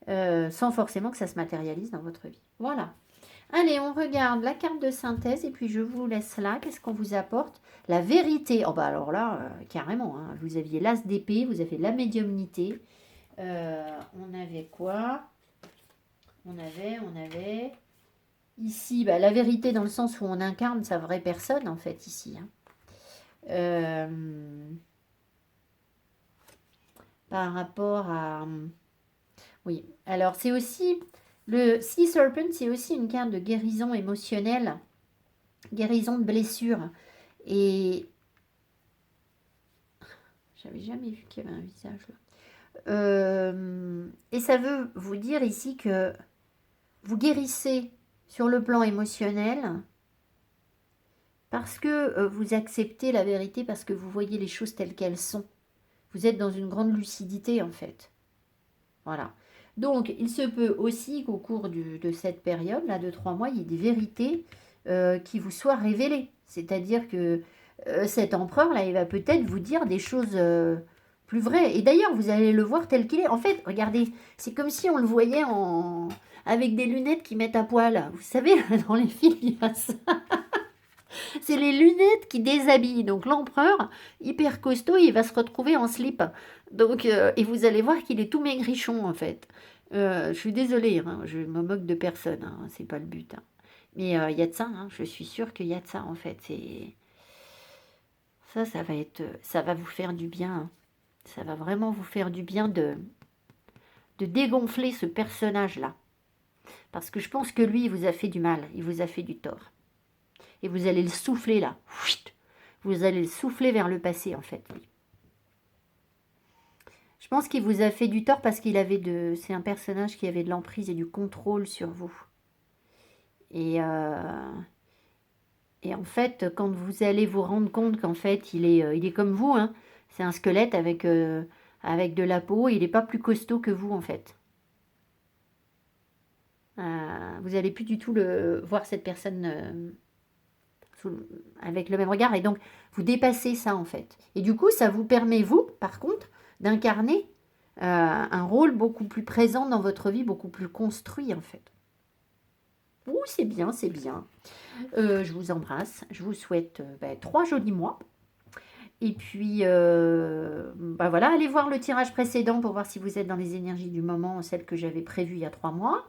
sans forcément que ça se matérialise dans votre vie. Voilà. Allez, on regarde la carte de synthèse et puis je vous laisse là. Qu'est-ce qu'on vous apporte? La vérité. Oh bah alors là, carrément, hein. Vous aviez l'as d'épée, vous avez la médiumnité. On avait quoi? On avait Ici, bah, la vérité dans le sens où on incarne sa vraie personne, en fait, ici. Hein. Par rapport à... Oui, alors c'est aussi... Le Sea Serpent, c'est aussi une carte de guérison émotionnelle, guérison de blessures. Et j'avais jamais vu qu'il y avait un visage là. Et ça veut vous dire ici que vous guérissez sur le plan émotionnel parce que vous acceptez la vérité, parce que vous voyez les choses telles qu'elles sont. Vous êtes dans une grande lucidité en fait. Voilà. Donc, il se peut aussi qu'au cours de cette période-là, de 3 mois, il y ait des vérités qui vous soient révélées. C'est-à-dire que cet empereur-là, il va peut-être vous dire des choses plus vraies. Et d'ailleurs, vous allez le voir tel qu'il est. En fait, regardez, c'est comme si on le voyait avec des lunettes qui mettent à poil. Vous savez, dans les films, il y a ça. C'est les lunettes qui déshabillent. Donc l'empereur, hyper costaud, il va se retrouver en slip. Donc, et vous allez voir qu'il est tout maigrichon en fait. Je suis désolée, hein, je me moque de personne, hein, c'est pas le but. Hein. Mais il y a de ça, hein, je suis sûre qu'il y a de ça en fait. Ça va être, ça va vous faire du bien. Hein. Ça va vraiment vous faire du bien de dégonfler ce personnage-là. Parce que je pense que lui, il vous a fait du mal, il vous a fait du tort. Et vous allez le souffler là. Vous allez le souffler vers le passé en fait. Je pense qu'il vous a fait du tort parce qu'il avait c'est un personnage qui avait de l'emprise et du contrôle sur vous. Et, et en fait, quand vous allez vous rendre compte qu'en fait, il est comme vous, hein, c'est un squelette avec de la peau, il n'est pas plus costaud que vous en fait. Vous n'allez plus du tout voir cette personne avec le même regard. Et donc, vous dépassez ça, en fait. Et du coup, ça vous permet, vous, par contre, d'incarner un rôle beaucoup plus présent dans votre vie, beaucoup plus construit, en fait. Ouh, c'est bien, c'est bien. Je vous embrasse. Je vous souhaite 3 jolis mois. Et puis, voilà, allez voir le tirage précédent pour voir si vous êtes dans les énergies du moment, celle que j'avais prévue il y a 3 mois.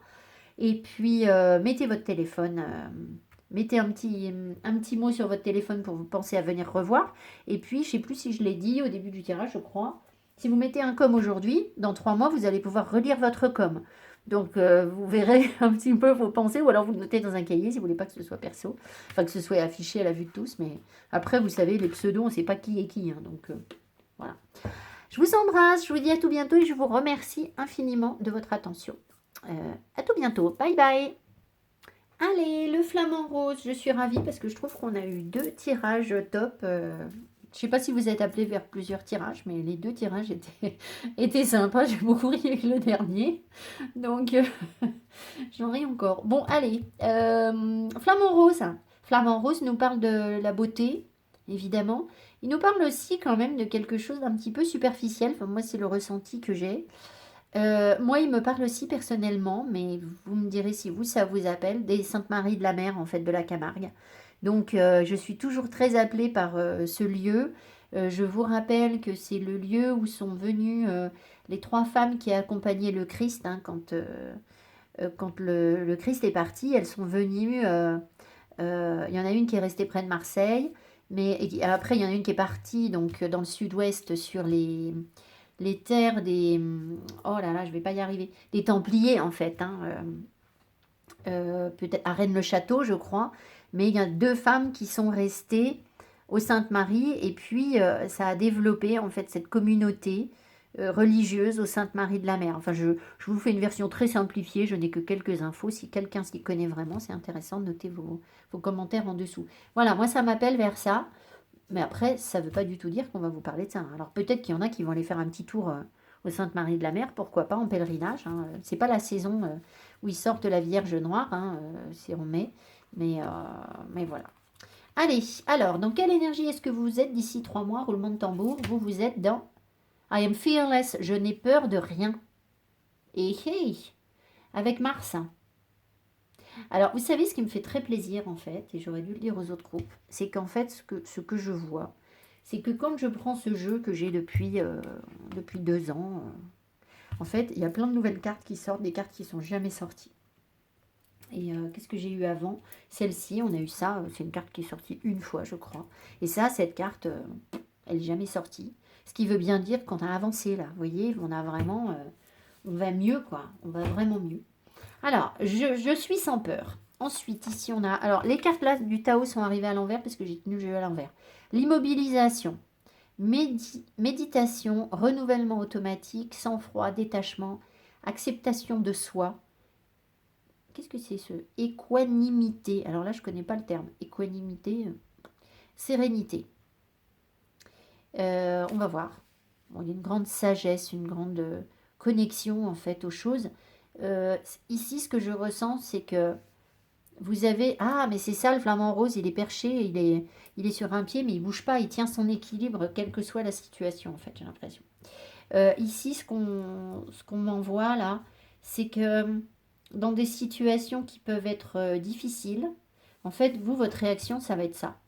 Et puis, mettez votre téléphone, mettez un petit mot sur votre téléphone pour vous penser à venir revoir. Et puis, je ne sais plus si je l'ai dit au début du tirage, je crois. Si vous mettez un com aujourd'hui, dans 3 mois, vous allez pouvoir relire votre com. Donc, vous verrez un petit peu vos pensées, ou alors vous le notez dans un cahier si vous ne voulez pas que ce soit perso. Enfin, que ce soit affiché à la vue de tous. Mais après, vous savez, les pseudos, on ne sait pas qui est qui. Hein, donc, voilà. Je vous embrasse, je vous dis à tout bientôt et je vous remercie infiniment de votre attention. À tout bientôt. Bye bye. Allez, le flamant rose, je suis ravie parce que je trouve qu'on a eu 2 tirages top. Je ne sais pas si vous êtes appelé vers plusieurs tirages, mais les 2 tirages étaient sympas. J'ai beaucoup ri avec le dernier. Donc, j'en ris encore. Bon, allez. Flamant rose. Flamant rose nous parle de la beauté, évidemment. Il nous parle aussi quand même de quelque chose d'un petit peu superficiel. Enfin, moi, c'est le ressenti que j'ai. Moi, il me parle aussi personnellement, mais vous me direz si vous, ça vous appelle, des Saintes-Maries de la Mer, en fait, de la Camargue. Donc, je suis toujours très appelée par ce lieu. Je vous rappelle que c'est le lieu où sont venues les 3 femmes qui accompagnaient le Christ, hein, quand le Christ est parti. Elles sont venues, il y en a une qui est restée près de Marseille, mais après, il y en a une qui est partie donc, dans le sud-ouest sur les terres des... Oh là là, je vais pas y arriver. Des Templiers, en fait. Hein, peut-être à Rennes-le-Château, je crois. Mais il y a 2 femmes qui sont restées aux Saintes-Maries. Et puis, ça a développé, en fait, cette communauté religieuse aux Saintes-Maries de la Mer. Enfin, je vous fais une version très simplifiée. Je n'ai que quelques infos. Si quelqu'un s'y connaît vraiment, c'est intéressant de noter vos commentaires en dessous. Voilà, moi, ça m'appelle vers ça. Mais après, ça ne veut pas du tout dire qu'on va vous parler de ça. Alors peut-être qu'il y en a qui vont aller faire un petit tour aux Saintes-Maries de la Mer, pourquoi pas en pèlerinage. Hein. C'est pas la saison où ils sortent la Vierge Noire, hein, c'est en mai. Mais voilà. Allez, alors, dans quelle énergie est-ce que vous êtes d'ici 3 mois, roulement de tambour? Vous êtes dans I am fearless, je n'ai peur de rien. Et hey, avec Mars. Alors, vous savez, ce qui me fait très plaisir, en fait, et j'aurais dû le dire aux autres groupes, c'est qu'en fait, ce que je vois, c'est que quand je prends ce jeu que j'ai depuis 2 ans, en fait, il y a plein de nouvelles cartes qui sortent, des cartes qui sont jamais sorties. Et qu'est-ce que j'ai eu avant? Celle-ci, on a eu ça. C'est une carte qui est sortie une fois, je crois. Et ça, cette carte, elle n'est jamais sortie. Ce qui veut bien dire qu'on a avancé là. Vous voyez, on a vraiment... on va mieux, quoi. On va vraiment mieux. Alors, je suis sans peur. Ensuite, ici, on a... Alors, les cartes là du Tao sont arrivées à l'envers parce que j'ai tenu le jeu à l'envers. L'immobilisation, méditation, renouvellement automatique, sang-froid, détachement, acceptation de soi. Qu'est-ce que c'est ce équanimité? Alors là, je ne connais pas le terme. Équanimité, sérénité. On va voir. Bon, il y a une grande sagesse, une grande connexion en fait aux choses. Ici, ce que je ressens, c'est que vous avez... Ah, mais c'est ça, le flamant rose, il est perché, il est sur un pied, mais il bouge pas, il tient son équilibre, quelle que soit la situation, en fait, j'ai l'impression. Ici, ce qu'on m'envoie, là, c'est que dans des situations qui peuvent être difficiles, en fait, vous, votre réaction, ça va être ça.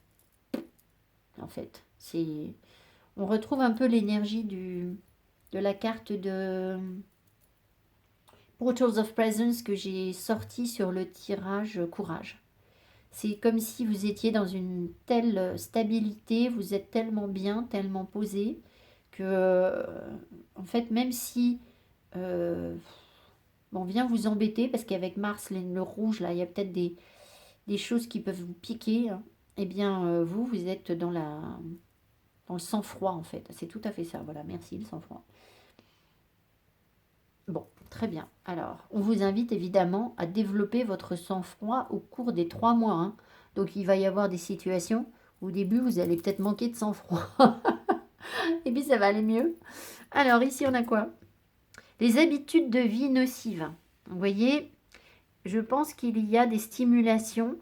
En fait, c'est... On retrouve un peu l'énergie de la carte de Portals of Presence que j'ai sorti sur le tirage Courage. C'est comme si vous étiez dans une telle stabilité, vous êtes tellement bien, tellement posé, que, en fait, même si on vient vous embêter, parce qu'avec Mars, le rouge, là, il y a peut-être des choses qui peuvent vous piquer, hein, eh bien, vous êtes dans le sang-froid, en fait. C'est tout à fait ça, voilà, merci, le sang-froid. Bon, très bien. Alors, on vous invite évidemment à développer votre sang-froid au cours des 3 mois, hein. Donc, il va y avoir des situations où au début, vous allez peut-être manquer de sang-froid. Et puis, ça va aller mieux. Alors, ici, on a quoi? Les habitudes de vie nocives. Vous voyez, je pense qu'il y a des stimulations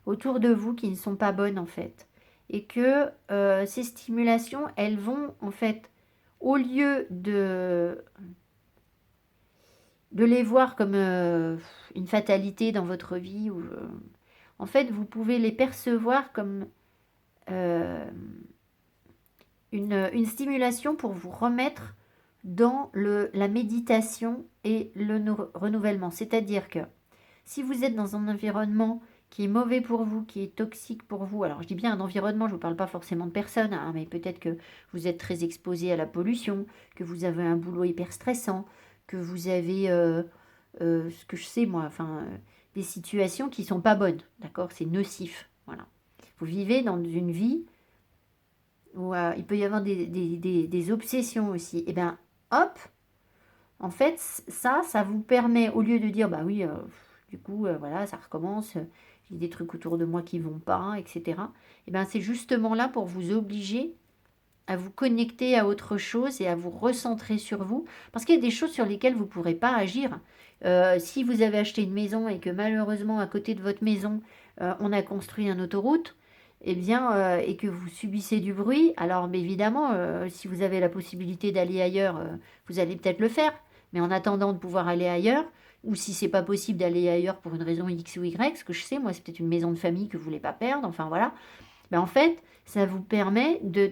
autour de vous qui ne sont pas bonnes, en fait. Et que ces stimulations, elles vont, en fait, au lieu de les voir comme une fatalité dans votre vie, ou, en fait, vous pouvez les percevoir comme euh, une stimulation pour vous remettre dans la méditation et le renouvellement. C'est-à-dire que si vous êtes dans un environnement qui est mauvais pour vous, qui est toxique pour vous, alors je dis bien un environnement, je ne vous parle pas forcément de personnes, hein, mais peut-être que vous êtes très exposé à la pollution, que vous avez un boulot hyper stressant, que vous avez, ce que je sais moi, enfin, des situations qui ne sont pas bonnes, d'accord? C'est nocif, voilà. Vous vivez dans une vie où il peut y avoir des obsessions aussi. Et bien, hop, en fait, ça vous permet, au lieu de dire, bah oui, du coup, voilà, ça recommence, j'ai des trucs autour de moi qui vont pas, etc. Et bien, c'est justement là pour vous obliger à vous connecter à autre chose et à vous recentrer sur vous. Parce qu'il y a des choses sur lesquelles vous ne pourrez pas agir. Si vous avez acheté une maison et que malheureusement, à côté de votre maison, on a construit une autoroute, eh bien, et que vous subissez du bruit, alors mais évidemment, si vous avez la possibilité d'aller ailleurs, vous allez peut-être le faire. Mais en attendant de pouvoir aller ailleurs, ou si c'est pas possible d'aller ailleurs pour une raison X ou Y, ce que je sais, moi, c'est peut-être une maison de famille que vous voulez pas perdre, enfin voilà. Ben, en fait, ça vous permet de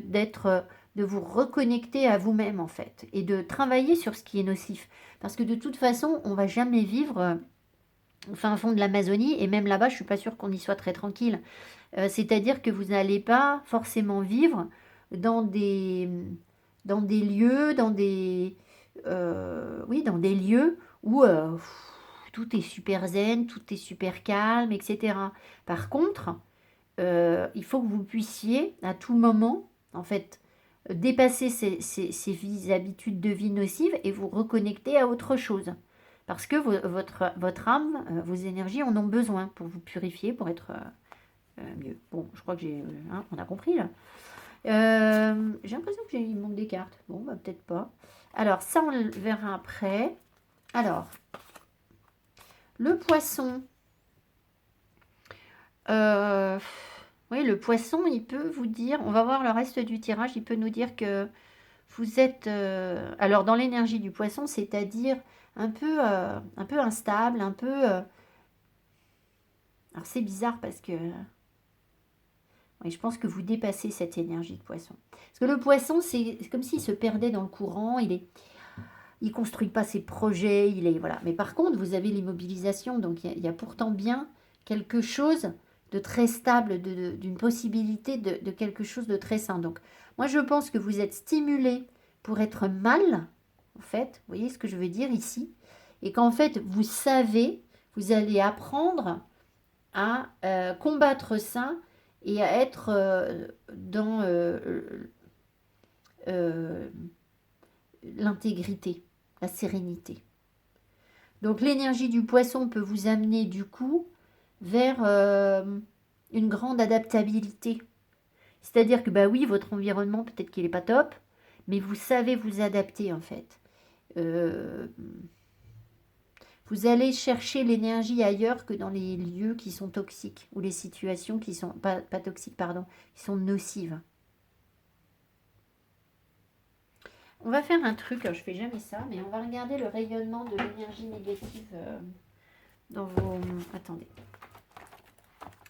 vous reconnecter à vous-même, en fait, et de travailler sur ce qui est nocif. Parce que de toute façon, on va jamais vivre au fin fond de l'Amazonie, et même là-bas, je suis pas sûre qu'on y soit très tranquille. C'est-à-dire que vous n'allez pas forcément vivre dans des lieux, oui, dans des lieux où tout est super zen, tout est super calme, etc. Par contre, il faut que vous puissiez à tout moment, en fait, dépasser ces habitudes de vie nocives et vous reconnecter à autre chose. Parce que votre âme, vos énergies en ont besoin pour vous purifier, pour être mieux. Bon, je crois que on a compris là. J'ai l'impression que il manque des cartes. Bon, bah peut-être pas. Alors, ça, on le verra après. Alors, le poisson. Oui, le poisson, il peut vous dire, on va voir le reste du tirage, il peut nous dire que vous êtes, alors dans l'énergie du poisson, c'est-à-dire un peu instable, un peu, alors c'est bizarre parce que, oui, je pense que vous dépassez cette énergie de poisson. Parce que le poisson, c'est comme s'il se perdait dans le courant, il ne construit pas ses projets, il est... Voilà. Mais par contre, vous avez l'immobilisation, donc il y a pourtant bien quelque chose de très stable, d'une possibilité de quelque chose de très sain. Donc, moi, je pense que vous êtes stimulé pour être mal, en fait, vous voyez ce que je veux dire ici, et qu'en fait, vous savez, vous allez apprendre à combattre ça et à être dans euh, l'intégrité, la sérénité. Donc l'énergie du poisson peut vous amener du coup vers une grande adaptabilité. C'est-à-dire que bah oui, votre environnement peut-être qu'il n'est pas top, mais vous savez vous adapter en fait. Euh, vous allez chercher l'énergie ailleurs que dans les lieux qui sont toxiques ou les situations qui sont pas toxiques, pardon, qui sont nocives. On va faire un truc, je fais jamais ça, mais on va regarder le rayonnement de l'énergie négative dans vos... Attendez.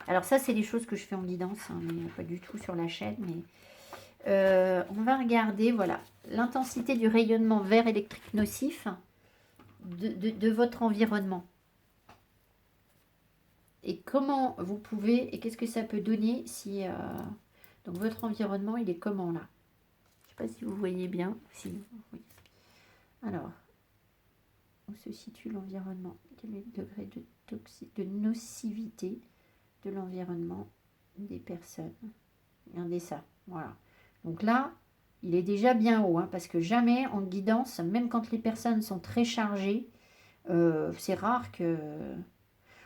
Alors ça, c'est des choses que je fais en guidance, hein, mais pas du tout sur la chaîne. Mais on va regarder, voilà, l'intensité du rayonnement vert électrique nocif de votre environnement. Et comment vous pouvez, et qu'est-ce que ça peut donner si... donc votre environnement, il est comment là? Je ne sais pas si vous voyez bien. Si, oui. Alors, où se situe l'environnement? Quel est le degré de nocivité de l'environnement des personnes? Regardez ça, voilà. Donc là, il est déjà bien haut, hein, parce que jamais en guidance, même quand les personnes sont très chargées, c'est rare que...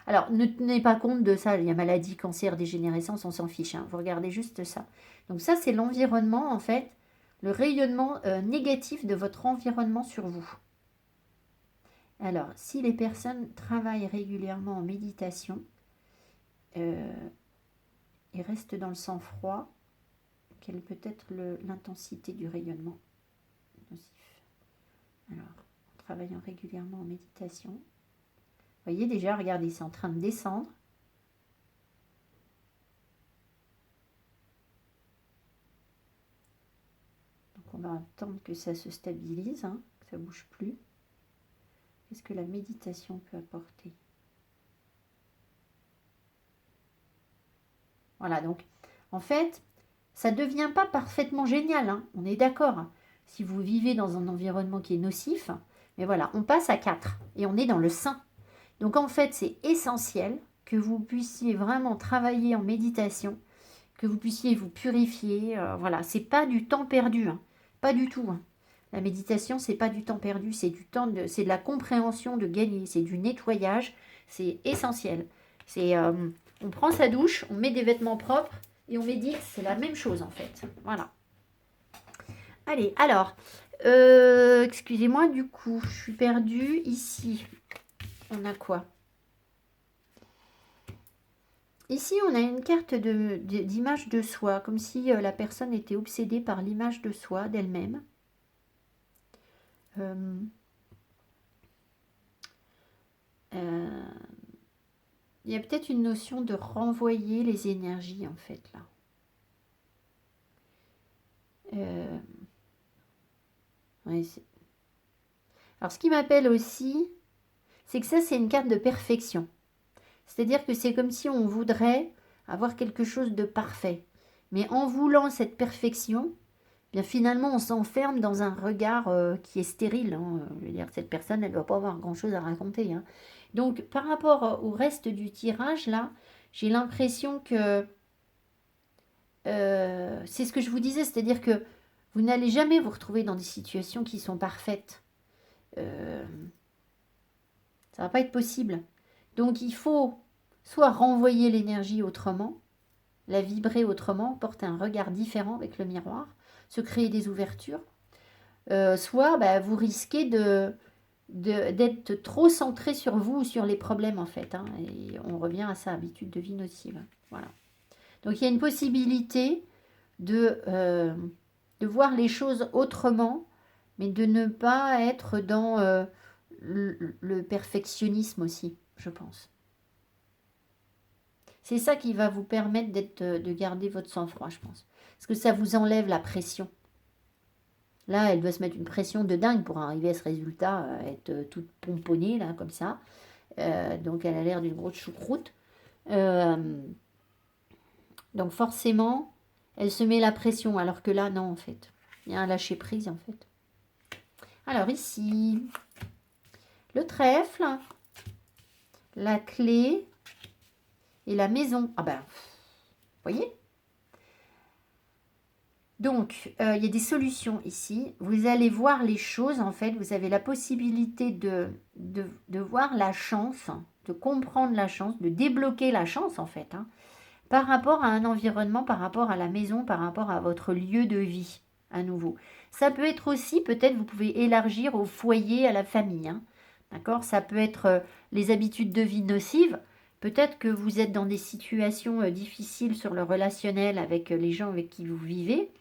Alors, ne tenez pas compte de ça, il y a maladie, cancer, dégénérescence, on s'en fiche, hein, vous regardez juste ça. Donc ça, c'est l'environnement, en fait, le rayonnement négatif de votre environnement sur vous. Alors, si les personnes travaillent régulièrement en méditation et restent dans le sang-froid, quelle peut être l'intensité du rayonnement nocif? Alors, en travaillant régulièrement en méditation, vous voyez déjà, regardez, c'est en train de descendre. Donc, on va attendre que ça se stabilise, hein, que ça ne bouge plus. Qu'est-ce que la méditation peut apporter? Voilà, donc, en fait, ça ne devient pas parfaitement génial, hein, on est d'accord. Si vous vivez dans un environnement qui est nocif, mais voilà, on passe à 4 et on est dans le sain. Donc, en fait, c'est essentiel que vous puissiez vraiment travailler en méditation, que vous puissiez vous purifier. Voilà, c'est pas du temps perdu, hein, pas du tout. Hein. La méditation, c'est pas du temps perdu, c'est c'est de la compréhension de gagner, c'est du nettoyage, c'est essentiel. On prend sa douche, on met des vêtements propres et on médite, c'est la même chose en fait. Voilà. Allez, alors, excusez-moi, du coup, je suis perdue. Ici, on a quoi? Ici, on a une carte d'image de soi, comme si la personne était obsédée par l'image de soi, d'elle-même. Il y a peut-être une notion de renvoyer les énergies, en fait, là. Ouais, alors, ce qui m'appelle aussi, c'est que ça, c'est une carte de perfection. C'est-à-dire que c'est comme si on voudrait avoir quelque chose de parfait. Mais en voulant cette perfection, bien finalement, on s'enferme dans un regard qui est stérile. Hein. Je veux dire, cette personne, elle ne doit pas avoir grand-chose à raconter. Hein. Donc, par rapport au reste du tirage, là, j'ai l'impression que c'est ce que je vous disais, c'est-à-dire que vous n'allez jamais vous retrouver dans des situations qui sont parfaites. Ça va pas être possible. Donc, il faut soit renvoyer l'énergie autrement, la vibrer autrement, porter un regard différent avec le miroir, se créer des ouvertures, soit bah, vous risquez d'être trop centré sur vous ou sur les problèmes en fait. Hein, et on revient à sa habitude de vie nocive. Voilà. Donc il y a une possibilité de voir les choses autrement, mais de ne pas être dans le perfectionnisme aussi, je pense. C'est ça qui va vous permettre de garder votre sang-froid, je pense. Parce que ça vous enlève la pression. Là, elle doit se mettre une pression de dingue pour arriver à ce résultat, être toute pomponnée, là, comme ça. Donc, elle a l'air d'une grosse choucroute. Euh, donc, forcément, elle se met la pression, alors que là, non, en fait. Il y a un lâcher-prise, en fait. Alors, ici, le trèfle, la clé et la maison. Ah ben, vous voyez? Donc, il y a des solutions ici. Vous allez voir les choses, en fait. Vous avez la possibilité de voir la chance, de comprendre la chance, de débloquer la chance, en fait, hein, par rapport à un environnement, par rapport à la maison, par rapport à votre lieu de vie, à nouveau. Ça peut être aussi, peut-être, vous pouvez élargir au foyer, à la famille, hein. D'accord? Ça peut être les habitudes de vie nocives. Peut-être que vous êtes dans des situations difficiles sur le relationnel avec les gens avec qui vous vivez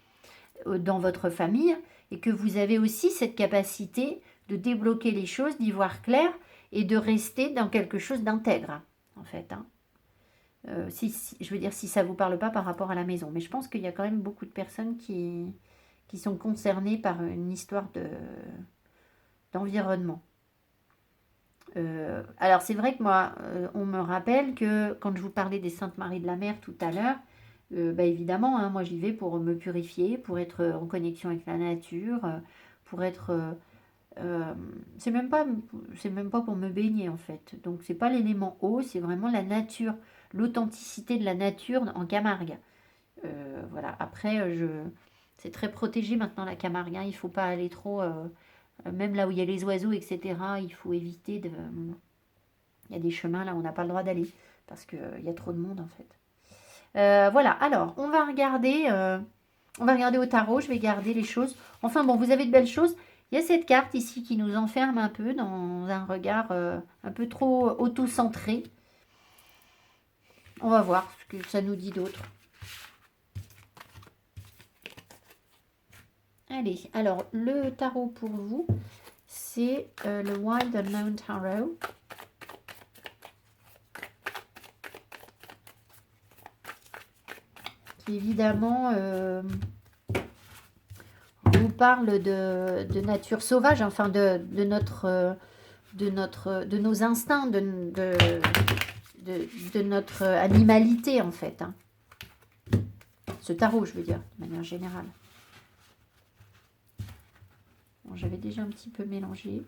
dans votre famille et que vous avez aussi cette capacité de débloquer les choses, d'y voir clair et de rester dans quelque chose d'intègre, en fait. Hein. Je veux dire, si ça ne vous parle pas par rapport à la maison. Mais je pense qu'il y a quand même beaucoup de personnes qui sont concernées par une histoire d'environnement. Alors c'est vrai que moi, on me rappelle que quand je vous parlais des Saintes Maries de la Mer tout à l'heure, bah évidemment, hein, moi j'y vais pour me purifier, pour être en connexion avec la nature, pour être... euh, c'est même pas pour me baigner en fait. Donc c'est pas l'élément eau, c'est vraiment la nature, l'authenticité de la nature en Camargue. Voilà. Après, c'est très protégé maintenant la Camargue. Hein. Il faut pas aller trop, même là où il y a les oiseaux, etc. Il faut éviter de. Il y a des chemins là où on n'a pas le droit d'aller parce qu'il y a trop de monde en fait. Voilà, alors on va regarder au tarot, je vais garder les choses. Enfin bon, vous avez de belles choses. Il y a cette carte ici qui nous enferme un peu dans un regard un peu trop auto-centré. On va voir ce que ça nous dit d'autre. Allez, alors le tarot pour vous, c'est le Wild Unknown Tarot. Qui évidemment vous parle de nature sauvage, enfin de nos instincts, de notre animalité en fait. Hein. Ce tarot, je veux dire, de manière générale. Bon, j'avais déjà un petit peu mélangé.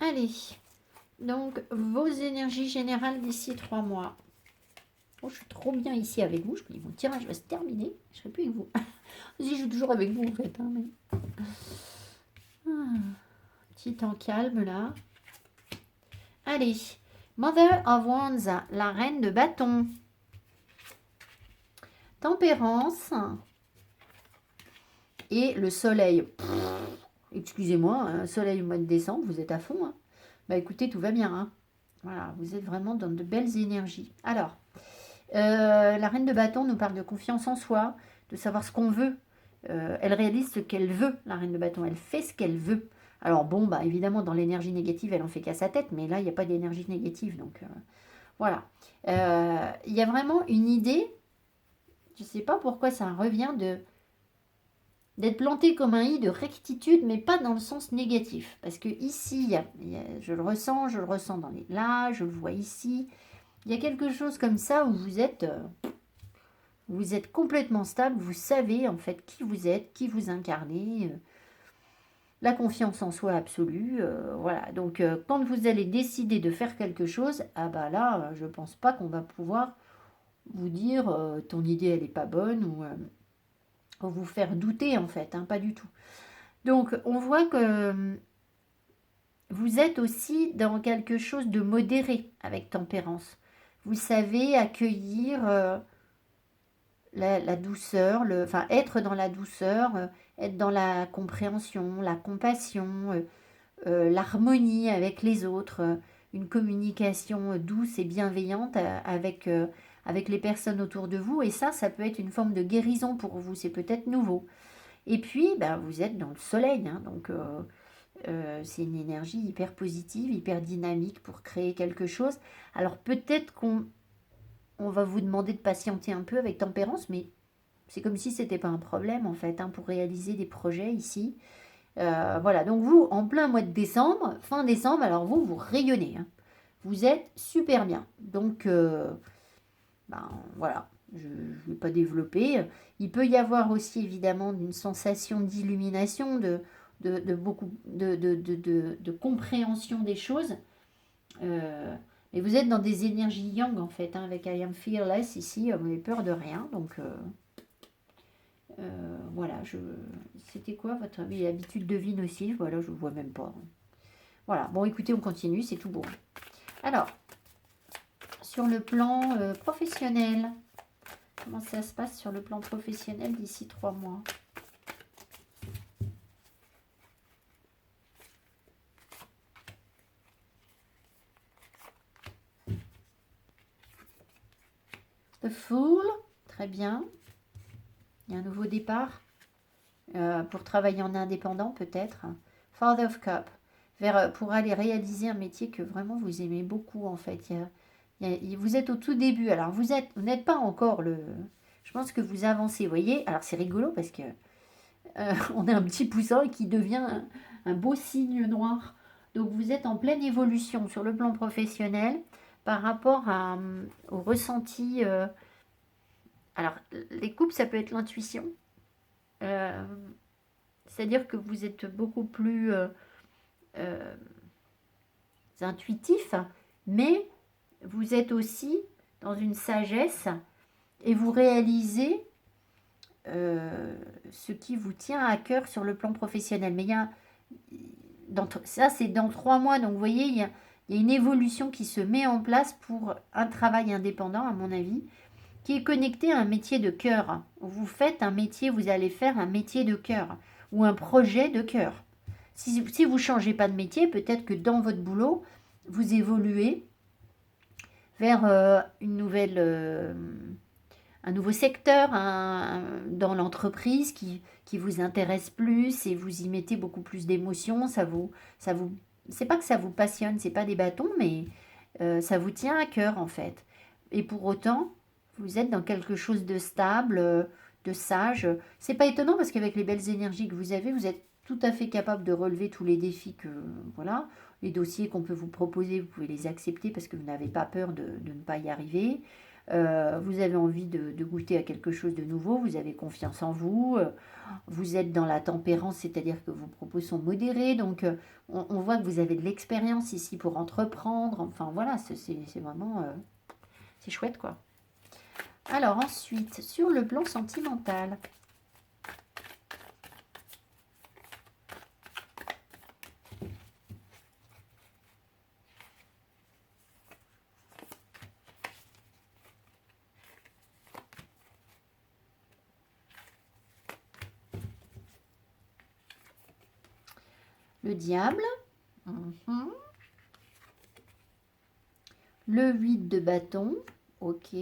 Allez, donc vos énergies générales d'ici 3 mois. Oh, je suis trop bien ici avec vous. Je me dis, mon tirage va se terminer. Je ne serai plus avec vous. Je joue toujours avec vous en fait. Hein, mais... petit temps calme là. Allez, Mother of Wands, la reine de bâton. Tempérance. Et le soleil. Excusez-moi, soleil au mois de décembre, vous êtes à fond. Hein. Bah écoutez, tout va bien. Hein. Voilà, vous êtes vraiment dans de belles énergies. Alors, la reine de bâton nous parle de confiance en soi, de savoir ce qu'on veut. Elle réalise ce qu'elle veut, la reine de bâton. Elle fait ce qu'elle veut. Alors bon, bah évidemment, dans l'énergie négative, elle en fait qu'à sa tête, mais là, il n'y a pas d'énergie négative. Donc, voilà. Il y a vraiment une idée, je ne sais pas pourquoi ça revient d'être planté comme un i de rectitude, mais pas dans le sens négatif. Parce que ici, je le ressens dans les là, je le vois ici. Il y a quelque chose comme ça où vous êtes complètement stable, vous savez en fait qui vous êtes, qui vous incarnez, la confiance en soi absolue. Voilà, donc quand vous allez décider de faire quelque chose, ah bah là, je pense pas qu'on va pouvoir vous dire ton idée elle est pas bonne ou vous faire douter en fait, hein, pas du tout. Donc on voit que vous êtes aussi dans quelque chose de modéré avec tempérance. Vous savez accueillir la douceur, enfin être dans la douceur, être dans la compréhension, la compassion, l'harmonie avec les autres, une communication douce et bienveillante avec les personnes autour de vous. Et ça peut être une forme de guérison pour vous, c'est peut-être nouveau. Et puis, ben, vous êtes dans le soleil, hein, donc c'est une énergie hyper positive, hyper dynamique pour créer quelque chose. Alors peut-être qu'on va vous demander de patienter un peu avec tempérance, mais c'est comme si c'était pas un problème en fait, hein, pour réaliser des projets ici. Voilà, donc vous, en plein mois de décembre, fin décembre, alors vous rayonnez, hein. Vous êtes super bien. Donc, ben, voilà, je ne vais pas développer. Il peut y avoir aussi évidemment une sensation d'illumination, beaucoup de compréhension des choses. Mais vous être dans des énergies yang en fait, hein, avec I am fearless ici, vous n'avez peur de rien. Donc voilà, c'était quoi votre habitude de vie aussi? Voilà, je ne vois même pas. Voilà, bon écoutez, on continue, c'est tout beau. Alors, sur le plan professionnel, comment ça se passe sur le plan professionnel d'ici 3 mois? The Fool, très bien. Il y a un nouveau départ pour travailler en indépendant peut-être. Father of Cup, pour aller réaliser un métier que vraiment vous aimez beaucoup en fait. Vous êtes au tout début, alors vous n'êtes pas encore le... Je pense que vous avancez, vous voyez. Alors c'est rigolo parce que on a un petit poussin qui devient un beau signe noir. Donc vous êtes en pleine évolution sur le plan professionnel par rapport au ressenti. Alors les couples, ça peut être l'intuition. Euh, C'est-à-dire que vous êtes beaucoup plus euh, intuitif, mais vous êtes aussi dans une sagesse et vous réalisez ce qui vous tient à cœur sur le plan professionnel. Mais ça, c'est dans 3 mois. Donc, vous voyez, il y a une évolution qui se met en place pour un travail indépendant, à mon avis, qui est connecté à un métier de cœur. Vous faites un métier, vous allez faire un métier de cœur ou un projet de cœur. Si vous ne changez pas de métier, peut-être que dans votre boulot, vous évoluez vers un nouveau secteur dans l'entreprise qui vous intéresse plus et vous y mettez beaucoup plus d'émotion. C'est pas que ça vous passionne, c'est pas des bâtons, mais ça vous tient à cœur en fait. Et pour autant, vous êtes dans quelque chose de stable, de sage. C'est pas étonnant parce qu'avec les belles énergies que vous avez, vous êtes tout à fait capable de relever tous les défis que, voilà, les dossiers qu'on peut vous proposer, vous pouvez les accepter parce que vous n'avez pas peur de ne pas y arriver. Vous avez envie de goûter à quelque chose de nouveau, vous avez confiance en vous, vous êtes dans la tempérance, c'est-à-dire que vos propos sont modérés, donc on voit que vous avez de l'expérience ici pour entreprendre, enfin voilà, c'est vraiment, c'est chouette quoi. Alors ensuite, sur le plan sentimental, le diable, mhm. Le 8 de bâton, ok.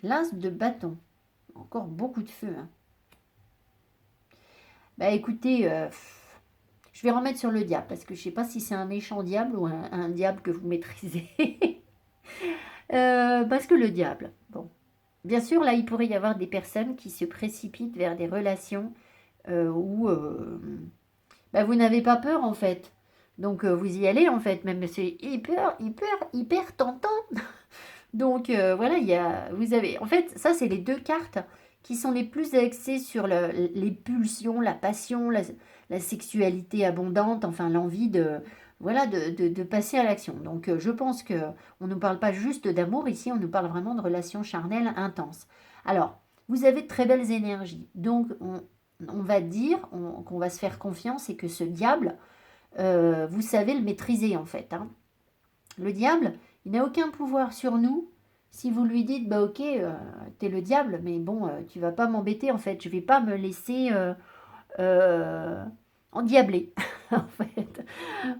L'as de bâton, encore beaucoup de feu, hein. Bah écoutez, je vais remettre sur le diable, parce que je ne sais pas si c'est un méchant diable ou un diable que vous maîtrisez. Parce que le diable, bon, bien sûr, là, il pourrait y avoir des personnes qui se précipitent vers des relations où bah, vous n'avez pas peur, en fait. Donc, vous y allez, en fait, même c'est hyper, hyper, hyper tentant. Donc, voilà, vous avez... En fait, ça, c'est les 2 cartes qui sont les plus axées sur les pulsions, la passion, la sexualité abondante, enfin, l'envie de... Voilà, de passer à l'action. Donc, je pense que on ne parle pas juste d'amour ici, on nous parle vraiment de relations charnelles intenses. Alors, vous avez de très belles énergies. Donc, on va dire qu'on va se faire confiance et que ce diable, vous savez le maîtriser en fait, hein. Le diable, il n'a aucun pouvoir sur nous. Si vous lui dites, bah ok, t'es le diable, mais bon, tu vas pas m'embêter en fait, je vais pas me laisser endiabler en fait.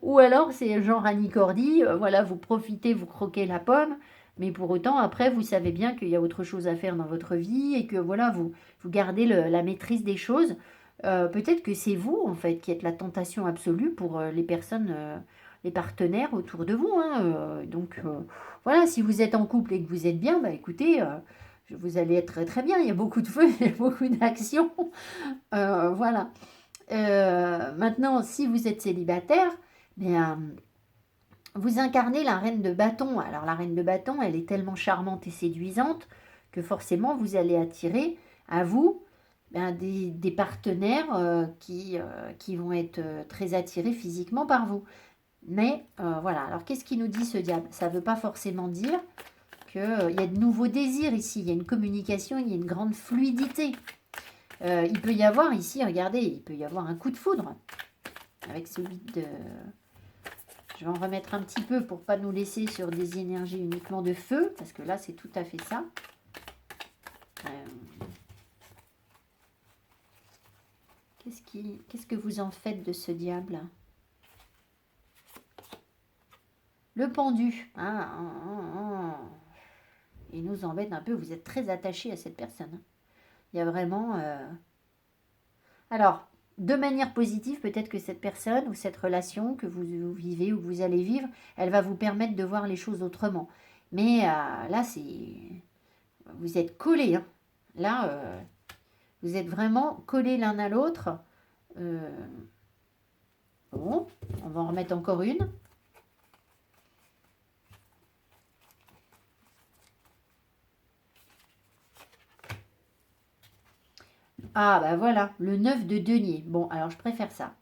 Ou alors c'est genre Annie Cordy, voilà, vous profitez, vous croquez la pomme, Mais pour autant, après, vous savez bien qu'il y a autre chose à faire dans votre vie et que voilà, vous gardez la maîtrise des choses. Peut-être que c'est vous, en fait, qui êtes la tentation absolue pour les personnes, les partenaires autour de vous, hein. Donc, voilà, si vous êtes en couple et que vous êtes bien, bah écoutez, vous allez être très très bien. Il y a beaucoup de feu, il y a beaucoup d'action. Voilà. Maintenant, si vous êtes célibataire, bien, vous incarnez la reine de bâton. Alors la reine de bâton, elle est tellement charmante et séduisante que forcément vous allez attirer à vous des partenaires qui vont être très attirés physiquement par vous. Mais voilà, alors qu'est-ce qui nous dit ce diable? Ça ne veut pas forcément dire qu'il y a de nouveaux désirs ici, il y a une communication, il y a une grande fluidité. Il peut y avoir ici, regardez, il peut y avoir un coup de foudre avec celui de... Je vais en remettre un petit peu pour pas nous laisser sur des énergies uniquement de feu, parce que là, c'est tout à fait ça. Qu'est-ce que vous en faites de ce diable? Le pendu. Il nous embête un peu. Vous êtes très attaché à cette personne. Il y a vraiment... Alors, de manière positive, peut-être que cette personne ou cette relation que vous vivez ou que vous allez vivre, elle va vous permettre de voir les choses autrement. Mais là, vous êtes collés, hein. Là, vous êtes vraiment collés l'un à l'autre. Bon, on va en remettre encore une. Ah, bah voilà, le 9 de denier. Bon, alors je préfère ça.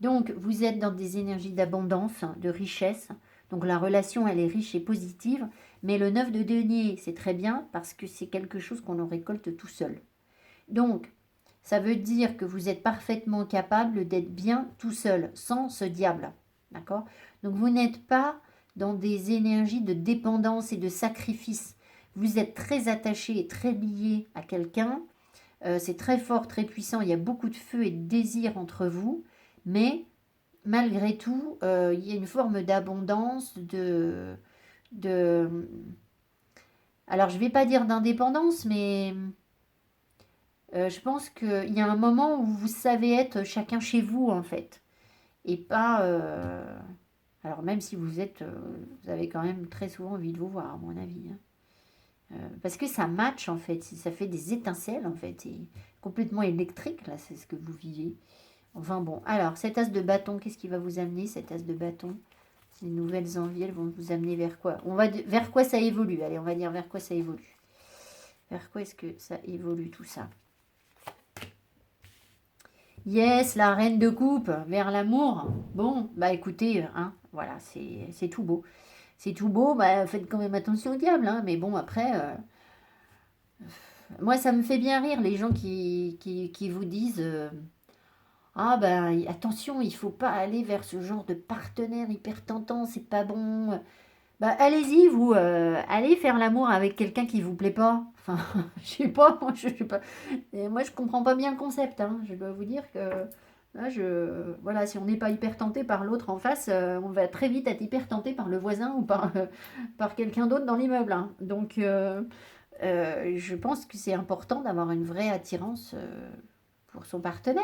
Donc, vous êtes dans des énergies d'abondance, de richesse. Donc, la relation, elle est riche et positive. Mais le 9 de denier, c'est très bien parce que c'est quelque chose qu'on en récolte tout seul. Donc, ça veut dire que vous êtes parfaitement capable d'être bien tout seul, sans ce diable. D'accord? Donc, vous n'êtes pas dans des énergies de dépendance et de sacrifice. Vous êtes très attaché et très lié à quelqu'un. C'est très fort, très puissant. Il y a beaucoup de feu et de désir entre vous. Mais malgré tout, il y a une forme d'abondance, de... Alors, je ne vais pas dire d'indépendance, mais je pense qu'il y a un moment où vous savez être chacun chez vous, en fait. Et pas... Alors, même si vous avez quand même très souvent envie de vous voir, à mon avis, hein. Parce que ça match, en fait. Ça fait des étincelles, en fait. C'est complètement électrique, là, c'est ce que vous vivez. Enfin bon, alors, cet as de bâton, qu'est-ce qui va vous amener, cet as de bâton? Ces nouvelles envies, elles vont vous amener vers quoi? Vers quoi ça évolue? Allez, on va dire vers quoi ça évolue. Vers quoi est-ce que ça évolue tout ça? Yes, la reine de coupe, vers l'amour. Bon, bah écoutez, hein, voilà, c'est tout beau. C'est tout beau, bah faites quand même attention au diable, hein, mais bon, après, moi ça me fait bien rire les gens qui vous disent... Ah ben attention, il faut pas aller vers ce genre de partenaire hyper tentant, c'est pas bon. Bah allez-y, vous, allez faire l'amour avec quelqu'un qui vous plaît pas. Enfin, je sais pas, moi je sais pas. Et moi je comprends pas bien le concept, hein. Je dois vous dire que là, voilà, si on n'est pas hyper tenté par l'autre en face, on va très vite être hyper tenté par le voisin ou par quelqu'un d'autre dans l'immeuble, hein. Donc je pense que c'est important d'avoir une vraie attirance pour son partenaire.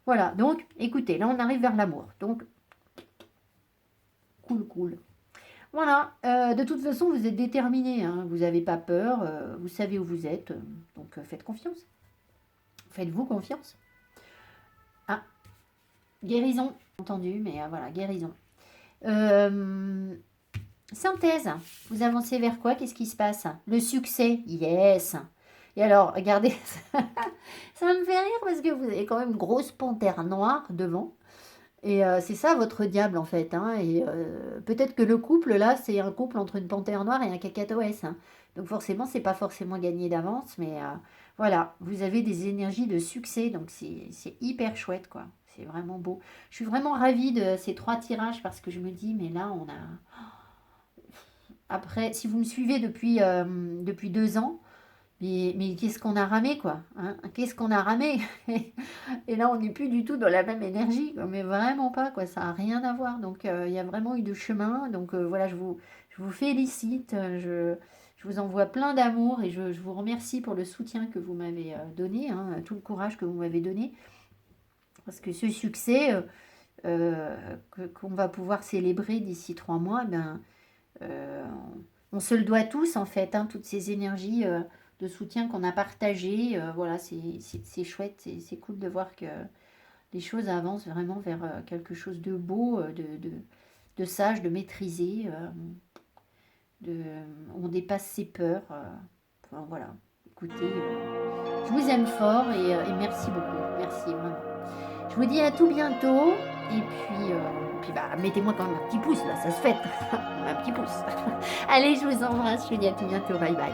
Voilà, donc écoutez, là on arrive vers l'amour. Donc, cool. Voilà, de toute façon vous êtes déterminé, hein, vous n'avez pas peur, vous savez où vous êtes, donc faites confiance. Faites-vous confiance. Ah, guérison, entendu, mais voilà, guérison. Synthèse, vous avancez vers quoi? Qu'est-ce qui se passe? Le succès, yes. Et alors, regardez, ça me fait rire parce que vous avez quand même une grosse panthère noire devant. Et c'est ça votre diable en fait, hein. Et peut-être que le couple là, c'est un couple entre une panthère noire et un cacatoès, hein. Donc forcément, c'est pas forcément gagné d'avance, mais voilà, vous avez des énergies de succès, donc c'est hyper chouette quoi. C'est vraiment beau. Je suis vraiment ravie de ces 3 tirages parce que je me dis, mais là, on a... Après, si vous me suivez depuis 2 ans, Mais qu'est-ce qu'on a ramé, quoi, hein? Qu'est-ce qu'on a ramé? Et là, on n'est plus du tout dans la même énergie, quoi, mais vraiment pas, quoi, ça a rien à voir. Donc, il y a vraiment eu du chemin. Donc, voilà, je vous félicite, je vous envoie plein d'amour et je vous remercie pour le soutien que vous m'avez, donné, hein, tout le courage que vous m'avez donné. Parce que ce succès, qu'on va pouvoir célébrer d'ici 3 mois, eh ben, on se le doit tous en fait, hein, toutes ces énergies de soutien qu'on a partagées. Voilà, c'est chouette, c'est cool de voir que les choses avancent vraiment vers quelque chose de beau, de sage, de maîtrisé. De, on dépasse ses peurs. Enfin, voilà, écoutez, je vous aime fort et merci beaucoup. Merci vraiment. Je vous dis à tout bientôt. Et puis bah, mettez-moi quand même un petit pouce, là, ça se fait. Un petit pouce. Allez, je vous embrasse. Je vous dis à tout bientôt. Bye bye.